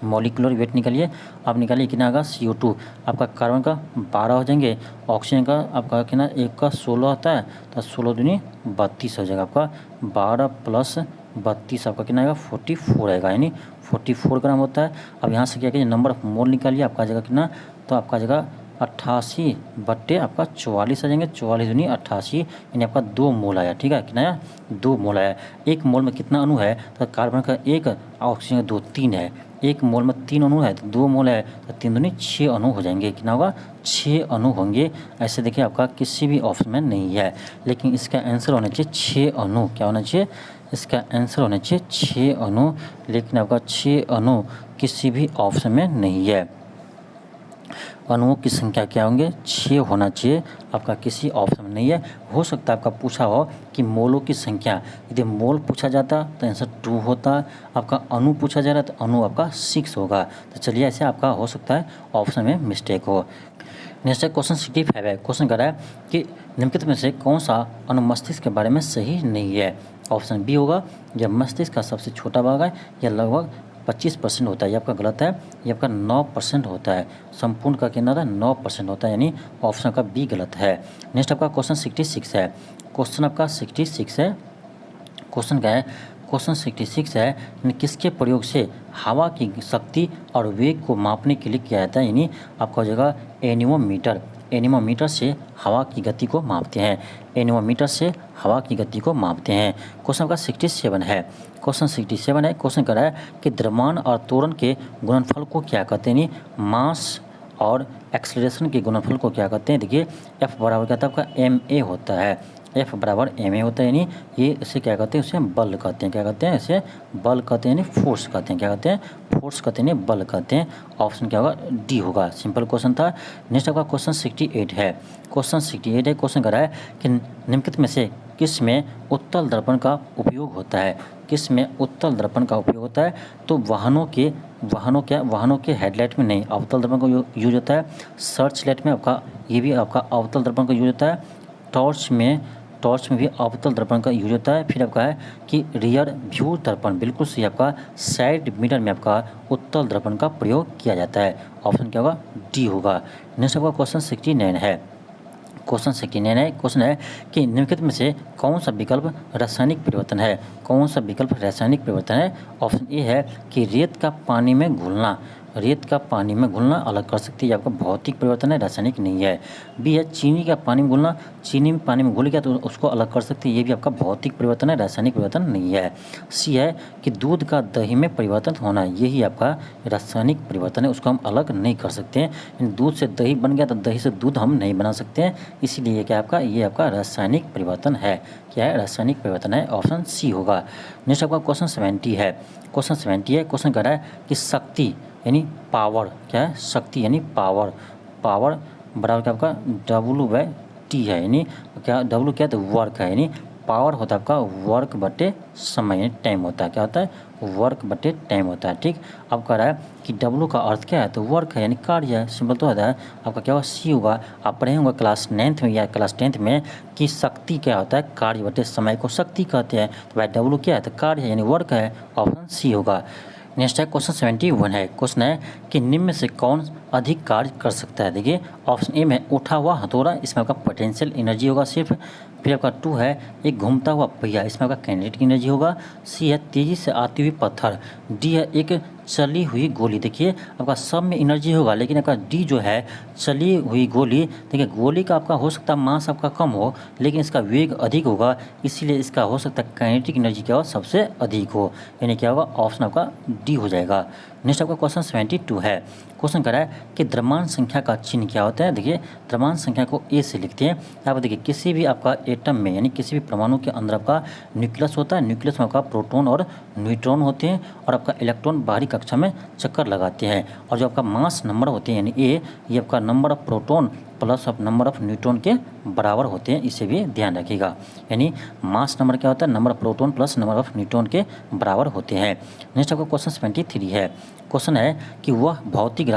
मॉलिक्यूलर वेट निकालिए। आप निकालिए कितना आएगा CO2, आपका कार्बन का 12 हो जाएंगे, ऑक्सीजन का आपका कितना 1 का 16 होता है, तो 16 दूनी 32 हो जाएगा। आपका 12 प्लस 32 आपका कितना आएगा 44 आएगा, यानी 44 ग्राम होता है। अब यहाँ से क्या कीजिए, नंबर ऑफ मोल निकालिए, आपका जगह कितना, तो आपका जगह 88 बट्टे आपका 44 आ जाएंगे, 44 दूनी 88, यानी आपका 2 मोल आया, ठीक है, कितना आया 2 मोल आया। 1 मोल में कितना अणु है, तो कार्बन का 1, ऑक्सीजन का 2, 3 है। 1 मोल में 3 अणु है, तो 2 मोल है, तो 3 दूनी 6 अणु हो जाएंगे, कितना होगा 6 अणु होंगे। ऐसे देखिए आपका किसी भी ऑप्शन में नहीं है, लेकिन इसका आंसर होना चाहिए 6 अणु। क्या होना चाहिए, इसका आंसर होना चाहिए 6 अणु, लेकिन आपका 6 अणु किसी भी ऑप्शन में नहीं है। अणुओं की संख्या क्या होंगे, 6 होना चाहिए, आपका किसी ऑप्शन में नहीं है। हो सकता है आपका पूछा हो कि मोलों की संख्या, यदि मोल पूछा जाता तो आंसर 2 होता, आपका अणु पूछा जा रहा तो अणु आपका 6 होगा। तो चलिए ऐसे आपका हो सकता है ऑप्शन में मिस्टेक हो। नेक्स्ट है क्वेश्चन 65 है। क्वेश्चन कर रहा है कि निम्नलिखित में से कौन सा अणु मस्तिष्क के बारे में सही नहीं है। ऑप्शन बी होगा, यह मस्तिष्क का सबसे छोटा भाग है, यह लगभग 25% होता है, ये आपका गलत है, ये आपका 9% होता है। संपूर्ण का कितना था 9% होता है, यानी ऑप्शन का बी गलत है। नेक्स्ट आपका क्वेश्चन 66 है। क्वेश्चन आपका 66 है। क्वेश्चन क्या है, क्वेश्चन 66 है, यानी किसके प्रयोग से हवा की शक्ति और वेग को मापने के लिए किया जाता है, यानी आपका हो जाएगा एनीमोमीटर। एनीमोमीटर से हवा की गति को मापते हैं, एनीमोमीटर से हवा की गति को मापते हैं। क्वेश्चन का 67 है। क्वेश्चन 67 है। क्वेश्चन कर रहा है कि द्रव्यमान और त्वरण के गुणनफल को क्या कहते हैं, यानी मास और एक्सेलरेशन के गुणनफल को क्या कहते हैं। देखिए F बराबर क्या था आपका ma होता है, F बराबर ma होता है, यानी ये इसे क्या कहते हैं, उसे बल कहते हैं। क्या कहते हैं, इसे बल कहते हैं, यानी फोर्स कहते हैं। क्या कहते हैं, फोर्स कहते हैं, बल कहते हैं। ऑप्शन क्या होगा, डी होगा। सिंपल क्वेश्चन था। नेक्स्ट आपका क्वेश्चन 68 है। क्वेश्चन 68 है। क्वेश्चन कर रहा है कि निम्नलिखित में से किस में उत्तल दर्पण का उपयोग होता है, किस में उत्तल दर्पण का उपयोग होता है। तो वाहनों के हेडलाइट में नहीं अवतल दर्पण का यूज होता है। सर्च लाइट में आपका ये भी आपका अवतल दर्पण का यूज होता है। टॉर्च में भी अवतल दर्पण का यूज होता है। फिर आपका है कि रियर व्यू दर्पण, बिल्कुल सही, आपका साइड मिरर में आपका उत्तल दर्पण का प्रयोग किया जाता है। ऑप्शन क्या होगा, डी होगा। नेक्स्ट आपका क्वेश्चन 69 है। क्वेश्चन 69 है। क्वेश्चन है कि निम्नलिखित में से कौन सा विकल्प रासायनिक परिवर्तन है, कौन सा विकल्प रासायनिक परिवर्तन है। ऑप्शन ए है कि रेत का पानी में घुलना, रेत का पानी में घुलना अलग कर सकती है, आपका भौतिक परिवर्तन है, रासायनिक नहीं है। बी है चीनी का पानी में घुलना, चीनी में पानी में घुल गया तो उसको अलग कर सकती है, ये भी आपका भौतिक परिवर्तन है, रासायनिक परिवर्तन नहीं है। सी है कि दूध का दही में परिवर्तन होना, यही आपका रासायनिक परिवर्तन है, उसको हम अलग नहीं कर सकते हैं। दूध से दही बन गया तो दही से दूध हम नहीं बना सकते हैं, इसीलिए ये क्या आपका, ये आपका रासायनिक परिवर्तन है। क्या है, रासायनिक परिवर्तन है, ऑप्शन सी होगा। नेक्स्ट आपका क्वेश्चन 70 है। क्वेश्चन 70 है। क्वेश्चन कर रहा है कि शक्ति यानी पावर, क्या है, शक्ति यानी पावर, पावर बराबर क्या आपका W/T है, यानी क्या W क्या है, तो वर्क है, यानी पावर होता है आपका वर्क बटे समय, यानी टाइम होता है। क्या होता है, वर्क बटे टाइम होता है। ठीक, अब कह रहा है कि W का अर्थ क्या है, तो वर्क है, यानी कार्य है, सिंपल तो होता है। आपका क्या होगा, सी होगा। आप पढ़े होंगे क्लास 9th में या क्लास 10th में कि शक्ति क्या होता है, कार्य बटे समय को शक्ति कहते हैं। तो भाई W क्या है, तो कार्य है, यानी वर्क है, ऑप्शन सी होगा। नेक्स्ट है क्वेश्चन 71 है। क्वेश्चन है कि निम्न में से कौन अधिक कार्य कर सकता है। देखिए ऑप्शन ए में उठा हुआ हथौड़ा, इसमें आपका पोटेंशियल एनर्जी होगा सिर्फ। फिर आपका 2 है एक घूमता हुआ पहिया, इसमें आपका काइनेटिक एनर्जी होगा। सी है तेज़ी से आती हुई पत्थर। डी है एक चली हुई गोली। देखिए आपका सब में एनर्जी होगा, लेकिन आपका डी जो है चली हुई गोली, देखिए गोली का आपका हो सकता है मास आपका कम हो, लेकिन इसका वेग अधिक होगा, इसीलिए इसका हो सकता है काइनेटिक एनर्जी क्या हो, सबसे अधिक हो, यानी क्या होगा, ऑप्शन आपका डी हो जाएगा। नेक्स्ट आपका क्वेश्चन 72 है। क्वेश्चन कह रहा है कि द्रव्यमान संख्या का चिन्ह क्या होता है। देखिए द्रव्यमान संख्या को ए से लिखते हैं। यहाँ पर देखिए किसी भी आपका एटम में यानी किसी भी परमाणु के अंदर आपका न्यूक्लियस होता है। न्यूक्लियस में आपका प्रोटॉन और न्यूट्रॉन होते हैं और आपका इलेक्ट्रॉन बाहरी कक्षा में चक्कर लगाते हैं। और जो आपका मास नंबर होते हैं यानी ए, ये आपका number of proton plus of number of neutron के बराबर होते हैं। इसे भी ध्यान रखिएगा। यानी मास नंबर क्या होता है, number of proton plus number of neutron के बराबर होते हैं। नेक्स्ट आपका क्वेश्चन 73 है। क्वेश्चन है कि वह भौतिक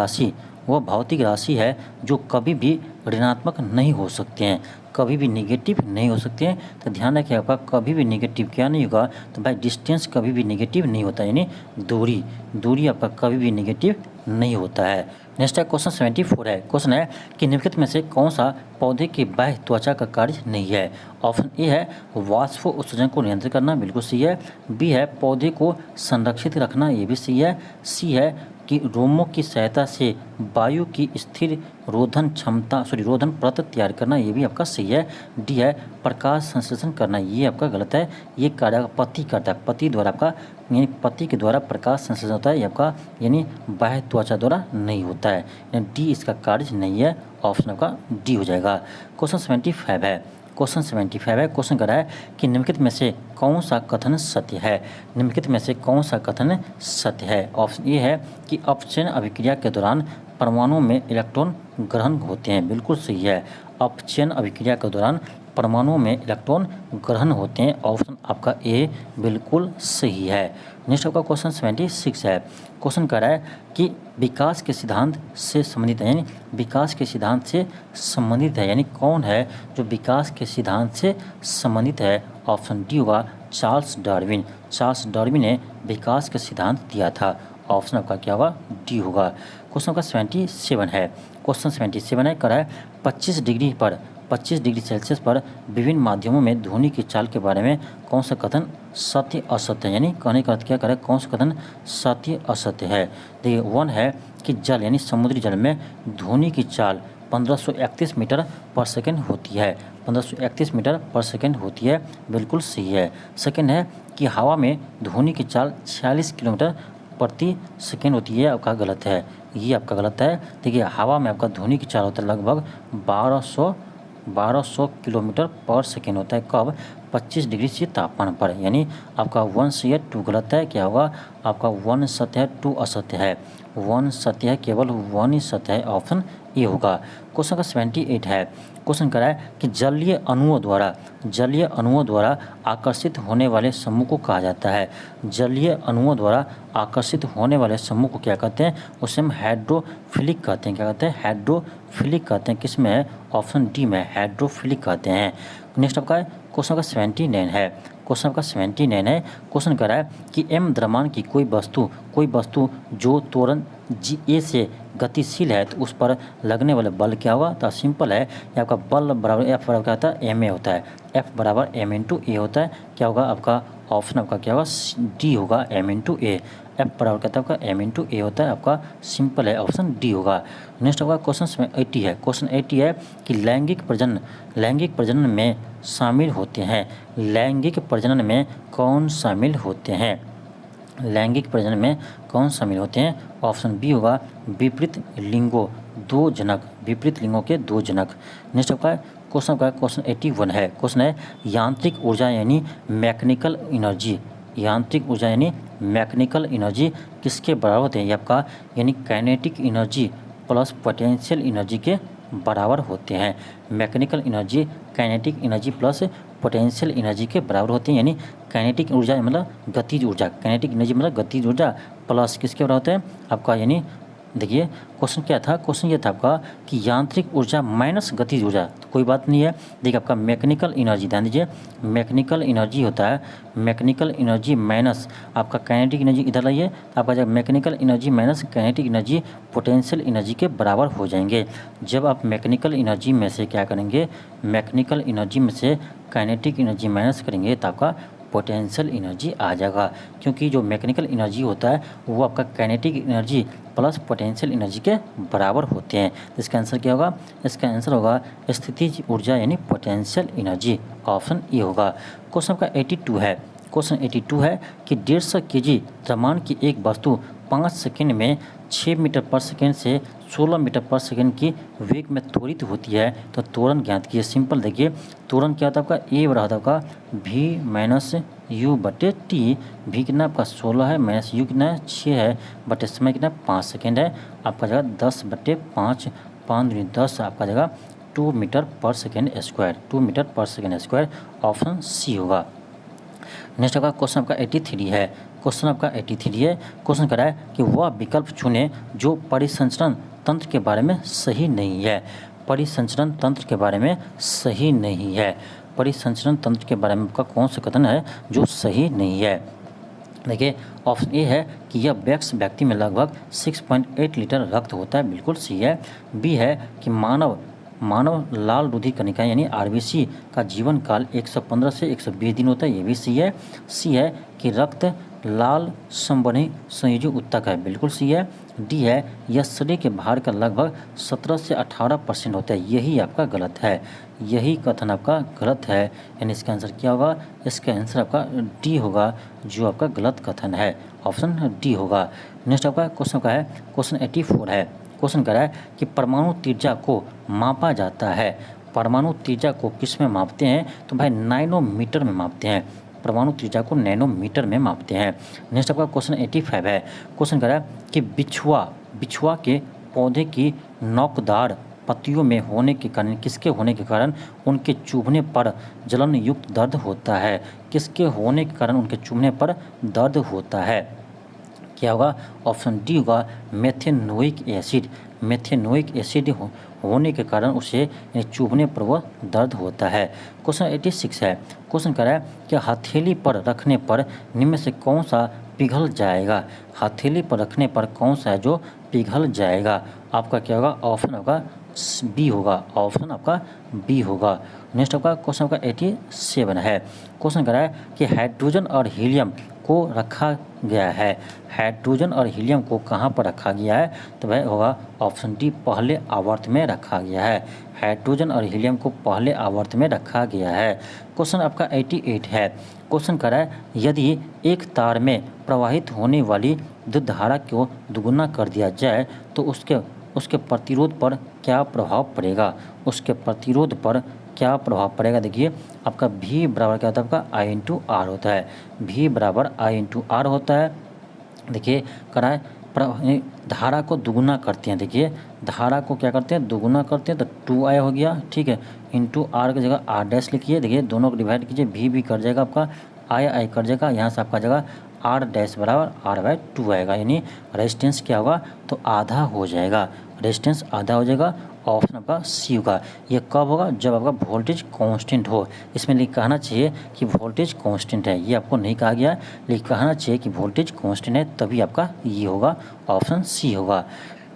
राशि है जो कभी भी ऋणात्मक नहीं हो सकते हैं, कभी भी नेगेटिव नहीं हो सकते हैं। तो ध्यान रखिए आपका कभी भी नेगेटिव क्या नहीं होगा, तो भाई डिस्टेंस कभी भी नेगेटिव नहीं होता, यानी दूरी आपका कभी भी नेगेटिव नहीं होता है। नेक्स्ट है क्वेश्चन 74 है। क्वेश्चन है कि निम्नलिखित में से कौन सा पौधे की बाह्य त्वचा का कार्य नहीं है। ऑप्शन ए है वाष्प उत्सर्जन को नियंत्रित करना, बिल्कुल सही है। बी है पौधे को संरक्षित रखना, ये भी सही है। सी है कि रोमों की सहायता से वायु की स्थिर रोधन परत तैयार करना, ये भी आपका सही है। डी है प्रकाश संश्लेषण करना, ये आपका गलत है। ये कार्य पति करता है, पति द्वारा आपका यानी पति के द्वारा प्रकाश संश्लेषण होता है, ये आपका यानी बाह्य त्वचा द्वारा नहीं होता है। यानी डी इसका कार्य नहीं है, ऑप्शन आपका डी हो जाएगा। क्वेश्चन 75 है। क्वेश्चन कर रहा है कि निम्नलिखित में से कौन सा कथन सत्य है। निम्नलिखित में से कौन सा कथन सत्य है। ऑप्शन ए है कि अपचयन अभिक्रिया के दौरान परमाणु में इलेक्ट्रॉन ग्रहण होते हैं, बिल्कुल सही है। अपचयन अभिक्रिया के दौरान परमाणु में इलेक्ट्रॉन ग्रहण होते हैं, ऑप्शन आपका ए बिल्कुल सही है। नेक्स्ट आपका क्वेश्चन 76 है। क्वेश्चन कह रहा है कि विकास के सिद्धांत से संबंधित है, यानी विकास के सिद्धांत से संबंधित है, यानी कौन है जो विकास के सिद्धांत से संबंधित है। ऑप्शन डी होगा चार्ल्स डार्विन ने विकास का सिद्धांत दिया था, ऑप्शन आपका क्या होगा डी होगा। क्वेश्चन आपका 77 है। क्वेश्चन 77 है, कह रहा है 25 डिग्री सेल्सियस पर विभिन्न माध्यमों में ध्वनि की चाल के बारे में कौन सा कथन सत्य असत्य है। यानी कहने का अर्थ क्या करे, कौन सा कथन सत्य असत्य है। देखिए 1 है कि जल यानी समुद्री जल में ध्वनि की चाल 1531 मीटर पर सेकेंड होती है, 1531 मीटर पर सेकेंड होती है, बिल्कुल सही है। सेकेंड है कि हवा में ध्वनि की चाल 46 किलोमीटर प्रति सेकेंड होती है, आपका गलत है, ये आपका गलत है। देखिए हवा में आपका ध्वनि की चाल होता है लगभग 1200 किलोमीटर पर सेकेंड होता है, कब 25 डिग्री से तापमान पर। यानी आपका 1 से है 2 गलत है, क्या होगा आपका 1 सत्य है 2 असत्य है। 1 सत्य है, केवल 1 ही सत्य है, ऑप्शन ए होगा। क्वेश्चन का 78 है। क्वेश्चन कह रहा है कि जलीय अणुओं द्वारा आकर्षित होने वाले समूह को कहा जाता है। जलीय अणुओं द्वारा आकर्षित होने वाले समूह को क्या कहते हैं, उसे हम हाइड्रोफिलिक कहते हैं। क्या कहते हैं, हाइड्रोफिलिक कहते हैं। किस में है, ऑप्शन डी में हाइड्रोफिलिक कहते हैं। नेक्स्ट आपका क्वेश्चन का 79 है। क्वेश्चन कह रहा है कि एम द्रव्यमान की कोई वस्तु जो त्वरण जी ए से गतिशील है तो उस पर लगने वाले बल क्या होगा। तो सिंपल है, ये आपका बल बराबर एफ बराबर क्या होता है, एम ए होता है। एफ बराबर एम इंटू ए होता है, क्या होगा आपका ऑप्शन आपका क्या होगा डी होगा, एम इंटू ए। एफ बराबर कहता है आपका एम इंटू ए होता है, आपका सिंपल है, ऑप्शन डी होगा। नेक्स्ट होगा क्वेश्चन 80 है। क्वेश्चन 80 है कि लैंगिक प्रजनन में शामिल होते हैं। लैंगिक प्रजनन में कौन शामिल होते हैं। लैंगिक प्रजनन में कौन शामिल होते हैं, ऑप्शन बी होगा विपरीत लिंगों के दो जनक। नेक्स्ट आपका क्वेश्चन 81 है। क्वेश्चन है यांत्रिक ऊर्जा यानी मैकेनिकल एनर्जी किसके बराबर होते हैं। ये आपका यानी kinetic energy plus potential energy के बराबर होते हैं। Mechanical energy kinetic energy plus potential energy के बराबर होते हैं। यानी काइनेटिक ऊर्जा मतलब गतिज ऊर्जा, काइनेटिक एनर्जी मतलब गतिज ऊर्जा प्लस किसके बराबर होते हैं आपका। यानी देखिए क्वेश्चन क्या था, क्वेश्चन ये था आपका कि यांत्रिक ऊर्जा माइनस गतिज ऊर्जा, तो कोई बात नहीं है। देखिए आपका मैकेनिकल एनर्जी, ध्यान दीजिए मैकेनिकल एनर्जी होता है, मैकेनिकल एनर्जी माइनस आपका काइनेटिक एनर्जी, इधर लाइए आपका जब mechanical energy minus kinetic energy potential energy के बराबर हो जाएंगे। जब आप मैकेनिकल एनर्जी में से क्या करेंगे, मैकेनिकल एनर्जी में से काइनेटिक एनर्जी माइनस करेंगे तो आपका पोटेंशियल एनर्जी आ जाएगा, क्योंकि जो मैकेनिकल एनर्जी होता है वो आपका kinetic energy plus potential energy के बराबर होते हैं। तो इसका आंसर क्या होगा, इसका आंसर होगा स्थितिज ऊर्जा यानी पोटेंशियल एनर्जी, ऑप्शन ए होगा। क्वेश्चन का 82 है। क्वेश्चन 82 है कि 150 kg द्रव्यमान की एक वस्तु 5 सेकंड में 6 मीटर पर सेकेंड से 16 मीटर पर सेकेंड की वेग में त्वरित होती है तो त्वरण ज्ञात कीजिए। सिंपल देखिए, त्वरण क्या होता है आपका, ए बराबर होता है आपका v माइनस यू बटे टी। भी कितना आपका 16 है, माइनस यू कितना है 6 है, बटे समय कितना 5 सेकेंड है। आपका जगह 10 बटे 5, 5 दूनी 10, आपका जगह 2 मीटर पर सेकेंड स्क्वायर, 2 मीटर पर सेकेंड स्क्वायर। ऑप्शन सी होगा। नेक्स्ट आपका क्वेश्चन आपका 83 है। क्वेश्चन आपका 83 है। क्वेश्चन कह रहा है कि वह विकल्प चुने जो परिसंचरण तंत्र के बारे में सही नहीं है। परिसंचरण तंत्र के बारे में सही नहीं है। परिसंचरण तंत्र के बारे में आपका कौन सा कथन है जो सही नहीं है। देखिए, ऑप्शन ए है कि यह व्यक्ति में लगभग 6.8 लीटर रक्त होता है, बिल्कुल सी है। बी है कि मानव लाल रुधिर कणिका यानी आरबीसी का जीवन काल 115 से 120 दिन होता है, ये भी सी है। सी है कि रक्त लाल संबंधी संयोजी ऊतक है, बिल्कुल सी है। डी है यह शरीर के भार का लगभग 17 से 18% होता है, यही आपका गलत है। यही कथन आपका गलत है, यानी इसका आंसर क्या होगा, इसका आंसर आपका डी होगा, जो आपका गलत कथन है। ऑप्शन डी होगा। नेक्स्ट आपका क्वेश्चन का है क्वेश्चन 84 है। क्वेश्चन कह रहा है कि परमाणु त्रिज्या को मापा जाता है। परमाणु त्रिज्या को किस में मापते हैं, तो भाई नैनोमीटर में मापते हैं। परमाणु त्रिज्या को नैनोमीटर में मापते हैं। नेक्स्ट आपका क्वेश्चन 85 है। क्वेश्चन कह रहा है कि बिछुआ के पौधे की नोकदार पत्तियों में होने के कारण, किसके होने के कारण उनके चुभने पर जलन युक्त दर्द होता है। किसके होने के कारण उनके चुभने पर दर्द होता है, क्या होगा, ऑप्शन डी होगा मेथेनोइक एसिड। मेथेनोइक एसिड होने के कारण उसे चुभने पर वह दर्द होता है। क्वेश्चन 86 है। क्वेश्चन कह रहा है कि हथेली पर रखने पर निम्न से कौन सा पिघल जाएगा। हथेली पर रखने पर कौन सा है जो पिघल जाएगा, आपका क्या होगा, ऑप्शन आपका बी होगा। ऑप्शन आपका बी होगा। नेक्स्ट आपका क्वेश्चन आपका 87 है। क्वेश्चन कह रहा है कि हाइड्रोजन और हीलियम को रखा गया है। हाइड्रोजन और हीलियम को कहाँ पर रखा गया है, तो वह होगा ऑप्शन डी पहले आवर्त में रखा गया है। हाइड्रोजन और हीलियम को पहले आवर्त में रखा गया है। क्वेश्चन आपका 88 है। क्वेश्चन कर रहा है यदि एक तार में प्रवाहित होने वाली विद्युत धारा को दुगुना कर दिया जाए तो उसके प्रतिरोध पर क्या प्रभाव पड़ेगा। उसके प्रतिरोध पर क्या प्रभाव पड़ेगा, देखिए आपका V बराबर क्या होता है, आपका I इंटू आर होता है। V बराबर I इंटू आर होता है। देखिए कराए धारा को दुगुना करते हैं। देखिए धारा को क्या करते हैं, दुगुना करते हैं, तो 2I हो गया, ठीक है, इंटू आर की जगह R डैश लिखिए। देखिए दोनों को डिवाइड कीजिए, V कट जाएगा, आपका I कट जाएगा, यहाँ से आपका जगह R डैश बराबर R/2 आएगा, यानी रेजिस्टेंस क्या होगा, तो आधा हो जाएगा। रेजिस्टेंस आधा हो जाएगा। ऑप्शन आपका सी होगा। ये कब होगा, जब आपका वोल्टेज कांस्टेंट हो। इसमें कहना चाहिए कि वोल्टेज कांस्टेंट है, ये आपको नहीं कहा गया, लेकिन कहना चाहिए कि वोल्टेज कांस्टेंट है, तभी आपका ये होगा, ऑप्शन सी होगा।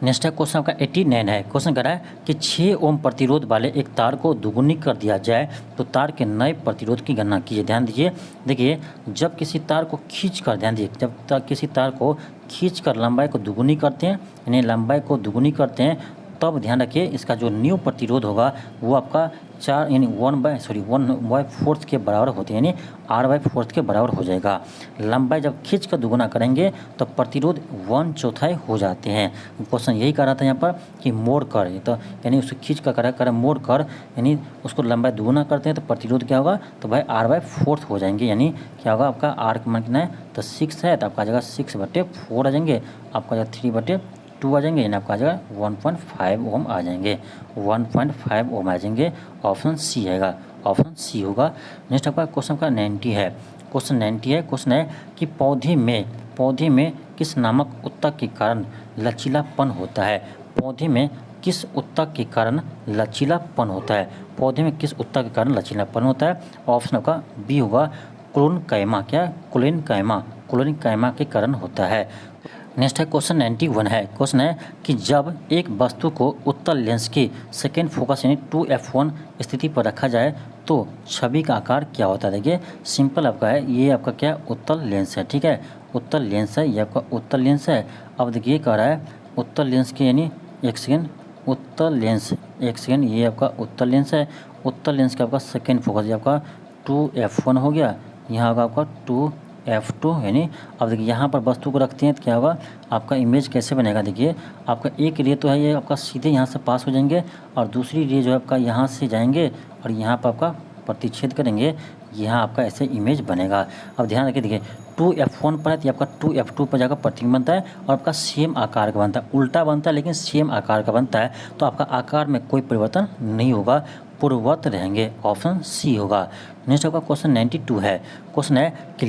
नेक्स्ट है क्वेश्चन आपका 89 है। क्वेश्चन कह रहा है कि 6 ओम प्रतिरोध वाले एक तार को दुगुनी कर दिया जाए तो तार के नए प्रतिरोध की गणना कीजिए। ध्यान दीजिए, देखिए जब किसी तार को खींच कर, ध्यान दीजिए, जब किसी तार को खींच कर लंबाई को दुगुनी करते हैं, यानी लंबाई को दुगुनी करते हैं, तब ध्यान रखिए इसका जो न्यू प्रतिरोध होगा वो आपका 4 यानी 1/4 के बराबर होते हैं, यानी R/4 के बराबर हो जाएगा। लंबाई जब खींच कर दुगुना करेंगे तो प्रतिरोध 1/4 हो जाते हैं। क्वेश्चन यही कर रहा था यहाँ पर कि मोड़ कर, तो यानी उसको खींच कर करें मोड़ कर, यानी उसको लंबाई दुगुना करते हैं तो प्रतिरोध क्या होगा, तो भाई R/4 हो जाएंगे, यानी क्या होगा, आपका R का मान कितना है, तो 6 है, तो आपका जगह 6/4 आ जाएंगे, आपका जगह 3/2 आ जाएंगे, यानी आपका जगह 1.5 ओम आ जाएंगे, 1.5 ओम आ जाएंगे। ऑप्शन सी आएगा, ऑप्शन सी होगा। नेक्स्ट आपका क्वेश्चन का 90 है। क्वेश्चन 90 है। क्वेश्चन है कि पौधे में किस नामक ऊतक के कारण लचीलापन होता है। पौधे में किस ऊतक के कारण लचीलापन होता है। पौधे में किस ऊतक के कारण लचीलापन होता है। ऑप्शन आपका बी होगा कुलेनकाइमा। क्या, कुलेनकाइमा के कारण होता है। नेक्स्ट है क्वेश्चन 91 है। क्वेश्चन है कि जब एक वस्तु को उत्तल लेंस की सेकेंड फोकस यानी 2f1 स्थिति पर रखा जाए तो छवि का आकार क्या होता है। देखिए सिंपल आपका है, ये आपका क्या, उत्तल लेंस है, ठीक है, उत्तल लेंस है, ये आपका उत्तल लेंस है। अब देखिए कह रहा है उत्तल लेंस के, यानी एक सेकेंड, उत्तल लेंस, एक सेकेंड, ये आपका उत्तल लेंस है। उत्तल लेंस का आपका सेकेंड फोकस, ये आपका 2f1 हो गया, यहाँ होगा आपका 2F2 यानी अब देखिए यहाँ पर वस्तु को रखते हैं तो क्या होगा आपका इमेज कैसे बनेगा। देखिए आपका एक रे तो है ये आपका सीधे यहाँ से पास हो जाएंगे और दूसरी रे जो है आपका यहाँ से जाएंगे और यहाँ पर आपका प्रतिच्छेद करेंगे, यहाँ आपका ऐसे इमेज बनेगा। अब ध्यान रखिए, देखिए 2F1 पर है तो आपका 2F2 पर जाकर प्रतिबिंब बनता है और आपका सेम आकार का बनता है, उल्टा बनता है लेकिन सेम आकार का बनता है, तो आपका आकार में कोई परिवर्तन नहीं होगा, पूर्ववत रहेंगे। ऑप्शन सी होगा। नेक्स्ट आपका क्वेश्चन 92 है। क्वेश्चन है कि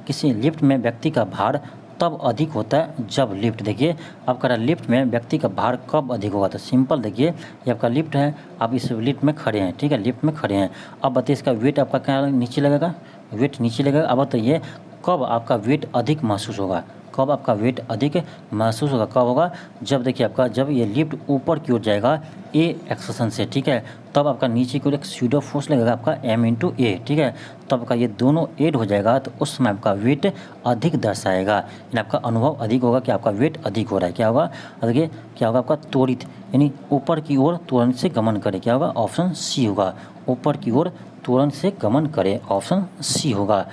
किसी लिफ्ट में व्यक्ति का भार तब अधिक होता है जब लिफ्ट, देखिए आपका लिफ्ट में व्यक्ति का भार कब अधिक होगा। तो सिंपल देखिए ये आपका लिफ्ट है, आप इस लिफ्ट में खड़े हैं, ठीक है, लिफ्ट में खड़े हैं। अब बताइए इसका वेट आपका क्या नीचे लगेगा, वेट नीचे लगेगा। अब बताइए कब आपका वेट अधिक महसूस होगा, कब आपका वेट अधिक महसूस होगा, कब होगा जब देखिए आपका जब ये लिफ्ट ऊपर की ओर जाएगा ए एक्सेशन से, ठीक है, तब आपका नीचे की ओर एक स्यूडो फोर्स लगेगा आपका m/a, ठीक है, तब आपका ये दोनों ऐड हो जाएगा तो उस समय आपका वेट अधिक दर्शाएगा, यानी आपका अनुभव अधिक होगा कि आपका वेट अधिक हो रहा है। क्या होगा देखिए क्या होगा आपका त्वरित यानी ऊपर की ओर तुरंत से गमन करे, क्या होगा ऑप्शन सी होगा, ऊपर की ओर तुरंत से गमन करे, ऑप्शन सी होगा।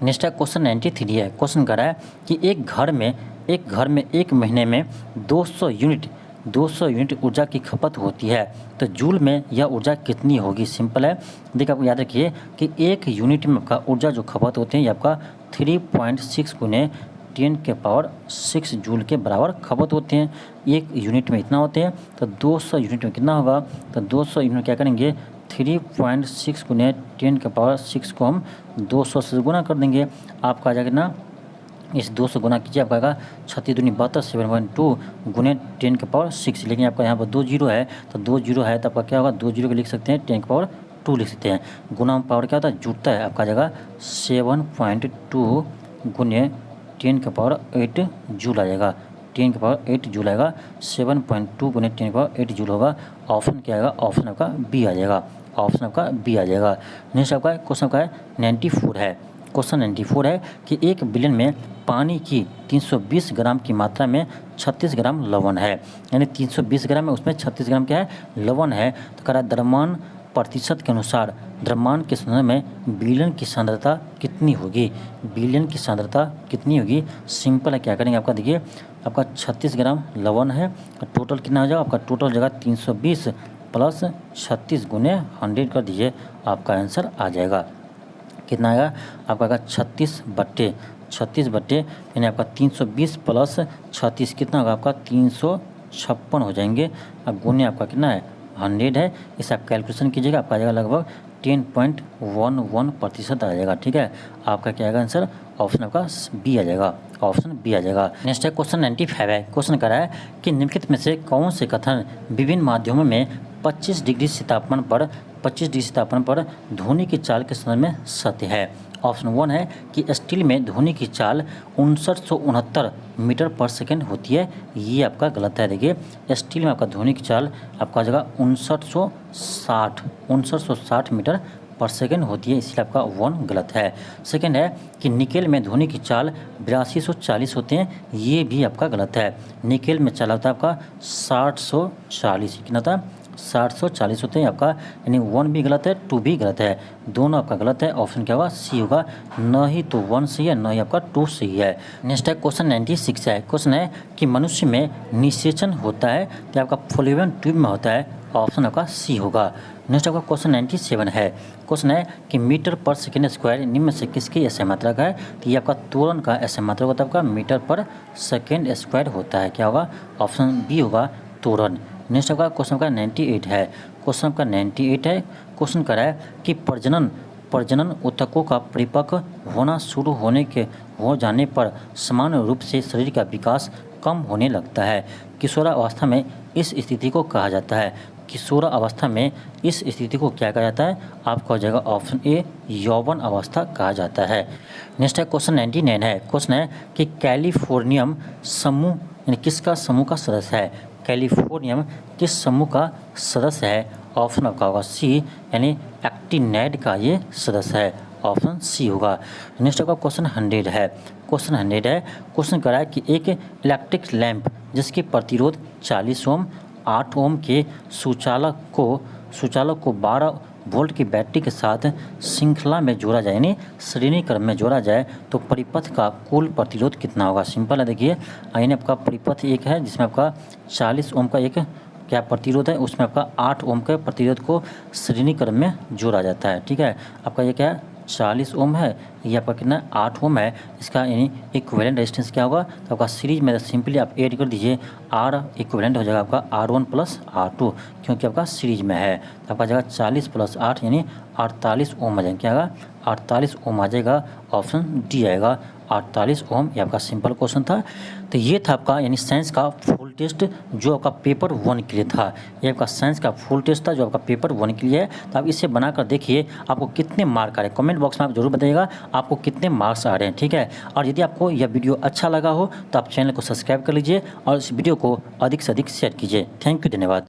नेक्स्ट है क्वेश्चन 93 है। क्वेश्चन कर रहा है कि एक घर में एक महीने में 200 यूनिट ऊर्जा की खपत होती है, तो जूल में यह ऊर्जा कितनी होगी। सिंपल है, देखिए आपको याद रखिए कि एक यूनिट में आपका ऊर्जा जो खपत होते हैं ये आपका 3.6 गुने 10⁻6 जूल के बराबर खपत होते हैं। एक यूनिट में इतना होते हैं तो 200 यूनिट में कितना होगा, तो 200 यूनिट क्या करेंगे 3.6 गुने 10⁻6 को हम 200 से गुना कर देंगे, आपका आ जाएगा ना, इस 200 गुना कीजिए आपका आएगा 36 दूनी 72 7.2 गुने 10⁻6, लेकिन आपका यहाँ पर 2 जीरो है तो 2 जीरो है तो आपका क्या होगा 2 जीरो को लिख सकते हैं 10⁻2 लिख सकते हैं, गुना पावर क्या होता है जुड़ता है, आपका जगह 7.2 गुने 10⁻8 जूल आ जाएगा, 10⁻8 जूल आएगा, 7.2 गुने 10⁻8 जूल होगा। ऑप्शन क्या आएगा, ऑप्शन आपका बी आ जाएगा, ऑप्शन आपका बी आ जाएगा। नेक्स्ट आपका क्वेश्चन का है 94 है। क्वेश्चन 94 है कि 1 बिलियन में पानी की 320 ग्राम की मात्रा में 36 ग्राम लवण है, यानी 320 ग्राम में उसमें 36 ग्राम क्या है लवण है, तो कह रहा है द्रव्यमान प्रतिशत के अनुसार द्रव्यमान के संदर्भ में विलयन की सांद्रता कितनी होगी, विलयन की सांद्रता कितनी होगी। सिंपल है, क्या करेंगे आपका देखिए आपका 36 ग्राम लवण है, टोटल कितना हो जाएगा आपका टोटल जगह 320 प्लस 36 गुने 100 कर दीजिए, आपका आंसर आ जाएगा कितना आएगा आपका आएगा 36 बट्टे यानी आपका 320 प्लस 36 कितना होगा आपका 356 हो जाएंगे, अब गुने आपका कितना है 100 है, इसे आप कैलकुलेशन कीजिएगा आपका आ जाएगा लगभग 10.11% आ जाएगा, ठीक है, आपका क्या आएगा आंसर ऑप्शन आपका बी आ जाएगा, ऑप्शन बी आ जाएगा। नेक्स्ट है क्वेश्चन 95 है। क्वेश्चन कर रहा है कि निम्नलिखित में से कौन से कथन विभिन्न माध्यमों में 25 डिग्री से तापमान पर ध्वनि की चाल के संदर्भ में सत्य है। ऑप्शन 1 है कि स्टील में ध्वनि की चाल 5969 मीटर पर सेकेंड होती है, ये आपका गलत है। देखिए स्टील में आपका ध्वनि की चाल आपका जगह 5960 मीटर पर सेकेंड होती है, इसलिए आपका 1 गलत है। सेकेंड है कि निकेल में ध्वनि की चाल 8240 होते हैं, ये भी आपका गलत है। निकेल में चाल होता है आपका 6040, कितना होता है 6040 होते हैं आपका, यानी 1 भी गलत है 2 भी गलत है, दोनों आपका गलत है। ऑप्शन क्या होगा सी होगा, न ही तो 1 सही है न ही आपका 2 सही है। नेक्स्ट है क्वेश्चन 96 है। क्वेश्चन है कि मनुष्य में निषेचन होता है तो आपका फ्लोएम ट्यूब में होता है, ऑप्शन आपका सी होगा। नेक्स्ट आपका क्वेश्चन 97 है। क्वेश्चन है कि मीटर पर सेकेंड स्क्वायर निम्न में से किसकी ऐसे मात्रक है, तो ये आपका त्वरण का ऐसे मात्रक होता है आपका मीटर पर सेकेंड स्क्वायर होता है, क्या होगा ऑप्शन बी होगा त्वरण। नेक्स्ट आपका क्वेश्चन आपका 98 है। क्वेश्चन आपका 98 है। क्वेश्चन कर रहा है कि प्रजनन ऊतकों का परिपक्व होना शुरू हो जाने पर समान रूप से शरीर का विकास कम होने लगता है, किशोरावस्था में इस स्थिति को कहा जाता है। किशोरावस्था में इस स्थिति को क्या कहा जाता है, आपको हो जाएगा ऑप्शन ए यौवन अवस्था कहा जाता है। नेक्स्ट है क्वेश्चन 99 है। क्वेश्चन है कि कैलिफोर्नियम समूह यानी किसका समूह का सदस्य है, कैलिफोर्नियम किस समूह का सदस्य है, ऑप्शन आपका होगा सी यानी एक्टिनाइड का ये सदस्य है, ऑप्शन सी होगा। नेक्स्ट आपका क्वेश्चन 100 है। क्वेश्चन 100 है। क्वेश्चन करा है कि एक इलेक्ट्रिक लैंप जिसकी प्रतिरोध 40 ओम 8 ओम के सूचालक को वोल्ट की बैटरी के साथ श्रृंखला में जोड़ा जाए यानी श्रेणी क्रम में जोड़ा जाए तो परिपथ का कुल प्रतिरोध कितना होगा। सिंपल है, देखिए यानी आपका परिपथ एक है जिसमें आपका 40 ओम का एक क्या प्रतिरोध है, उसमें आपका 8 ओम के प्रतिरोध को श्रेणी क्रम में जोड़ा जाता है। ठीक है, आपका ये क्या है 40 ओम है, ये आपका कितना 8 ओम है, इसका यानी इक्विवेलेंट रेजिस्टेंस क्या होगा, तो आपका सीरीज में सिंपली आप ऐड कर दीजिए, आर इक्विवेलेंट हो जाएगा आपका R1 प्लस R2 क्योंकि आपका सीरीज में है, तो आपका जाएगा 40 प्लस 8 यानी 48 ओम आ जाएगा, क्या आएगा 48 ओम आ जाएगा, ऑप्शन डी आएगा 48 ओम। ये आपका सिंपल क्वेश्चन था। तो ये था आपका यानी साइंस का फुल टेस्ट जो आपका पेपर 1 के लिए था। ये आपका साइंस का फुल टेस्ट था जो आपका पेपर 1 के लिए है। तो आप इसे बनाकर देखिए आपको कितने मार्क आ रहे हैं, कमेंट बॉक्स में आप जरूर बताइएगा आपको कितने मार्क्स आ रहे हैं। ठीक है, और यदि आपको यह वीडियो अच्छा लगा हो तो आप चैनल को सब्सक्राइब कर लीजिए और इस वीडियो को अधिक से अधिक शेयर कीजिए। थैंक यू, धन्यवाद।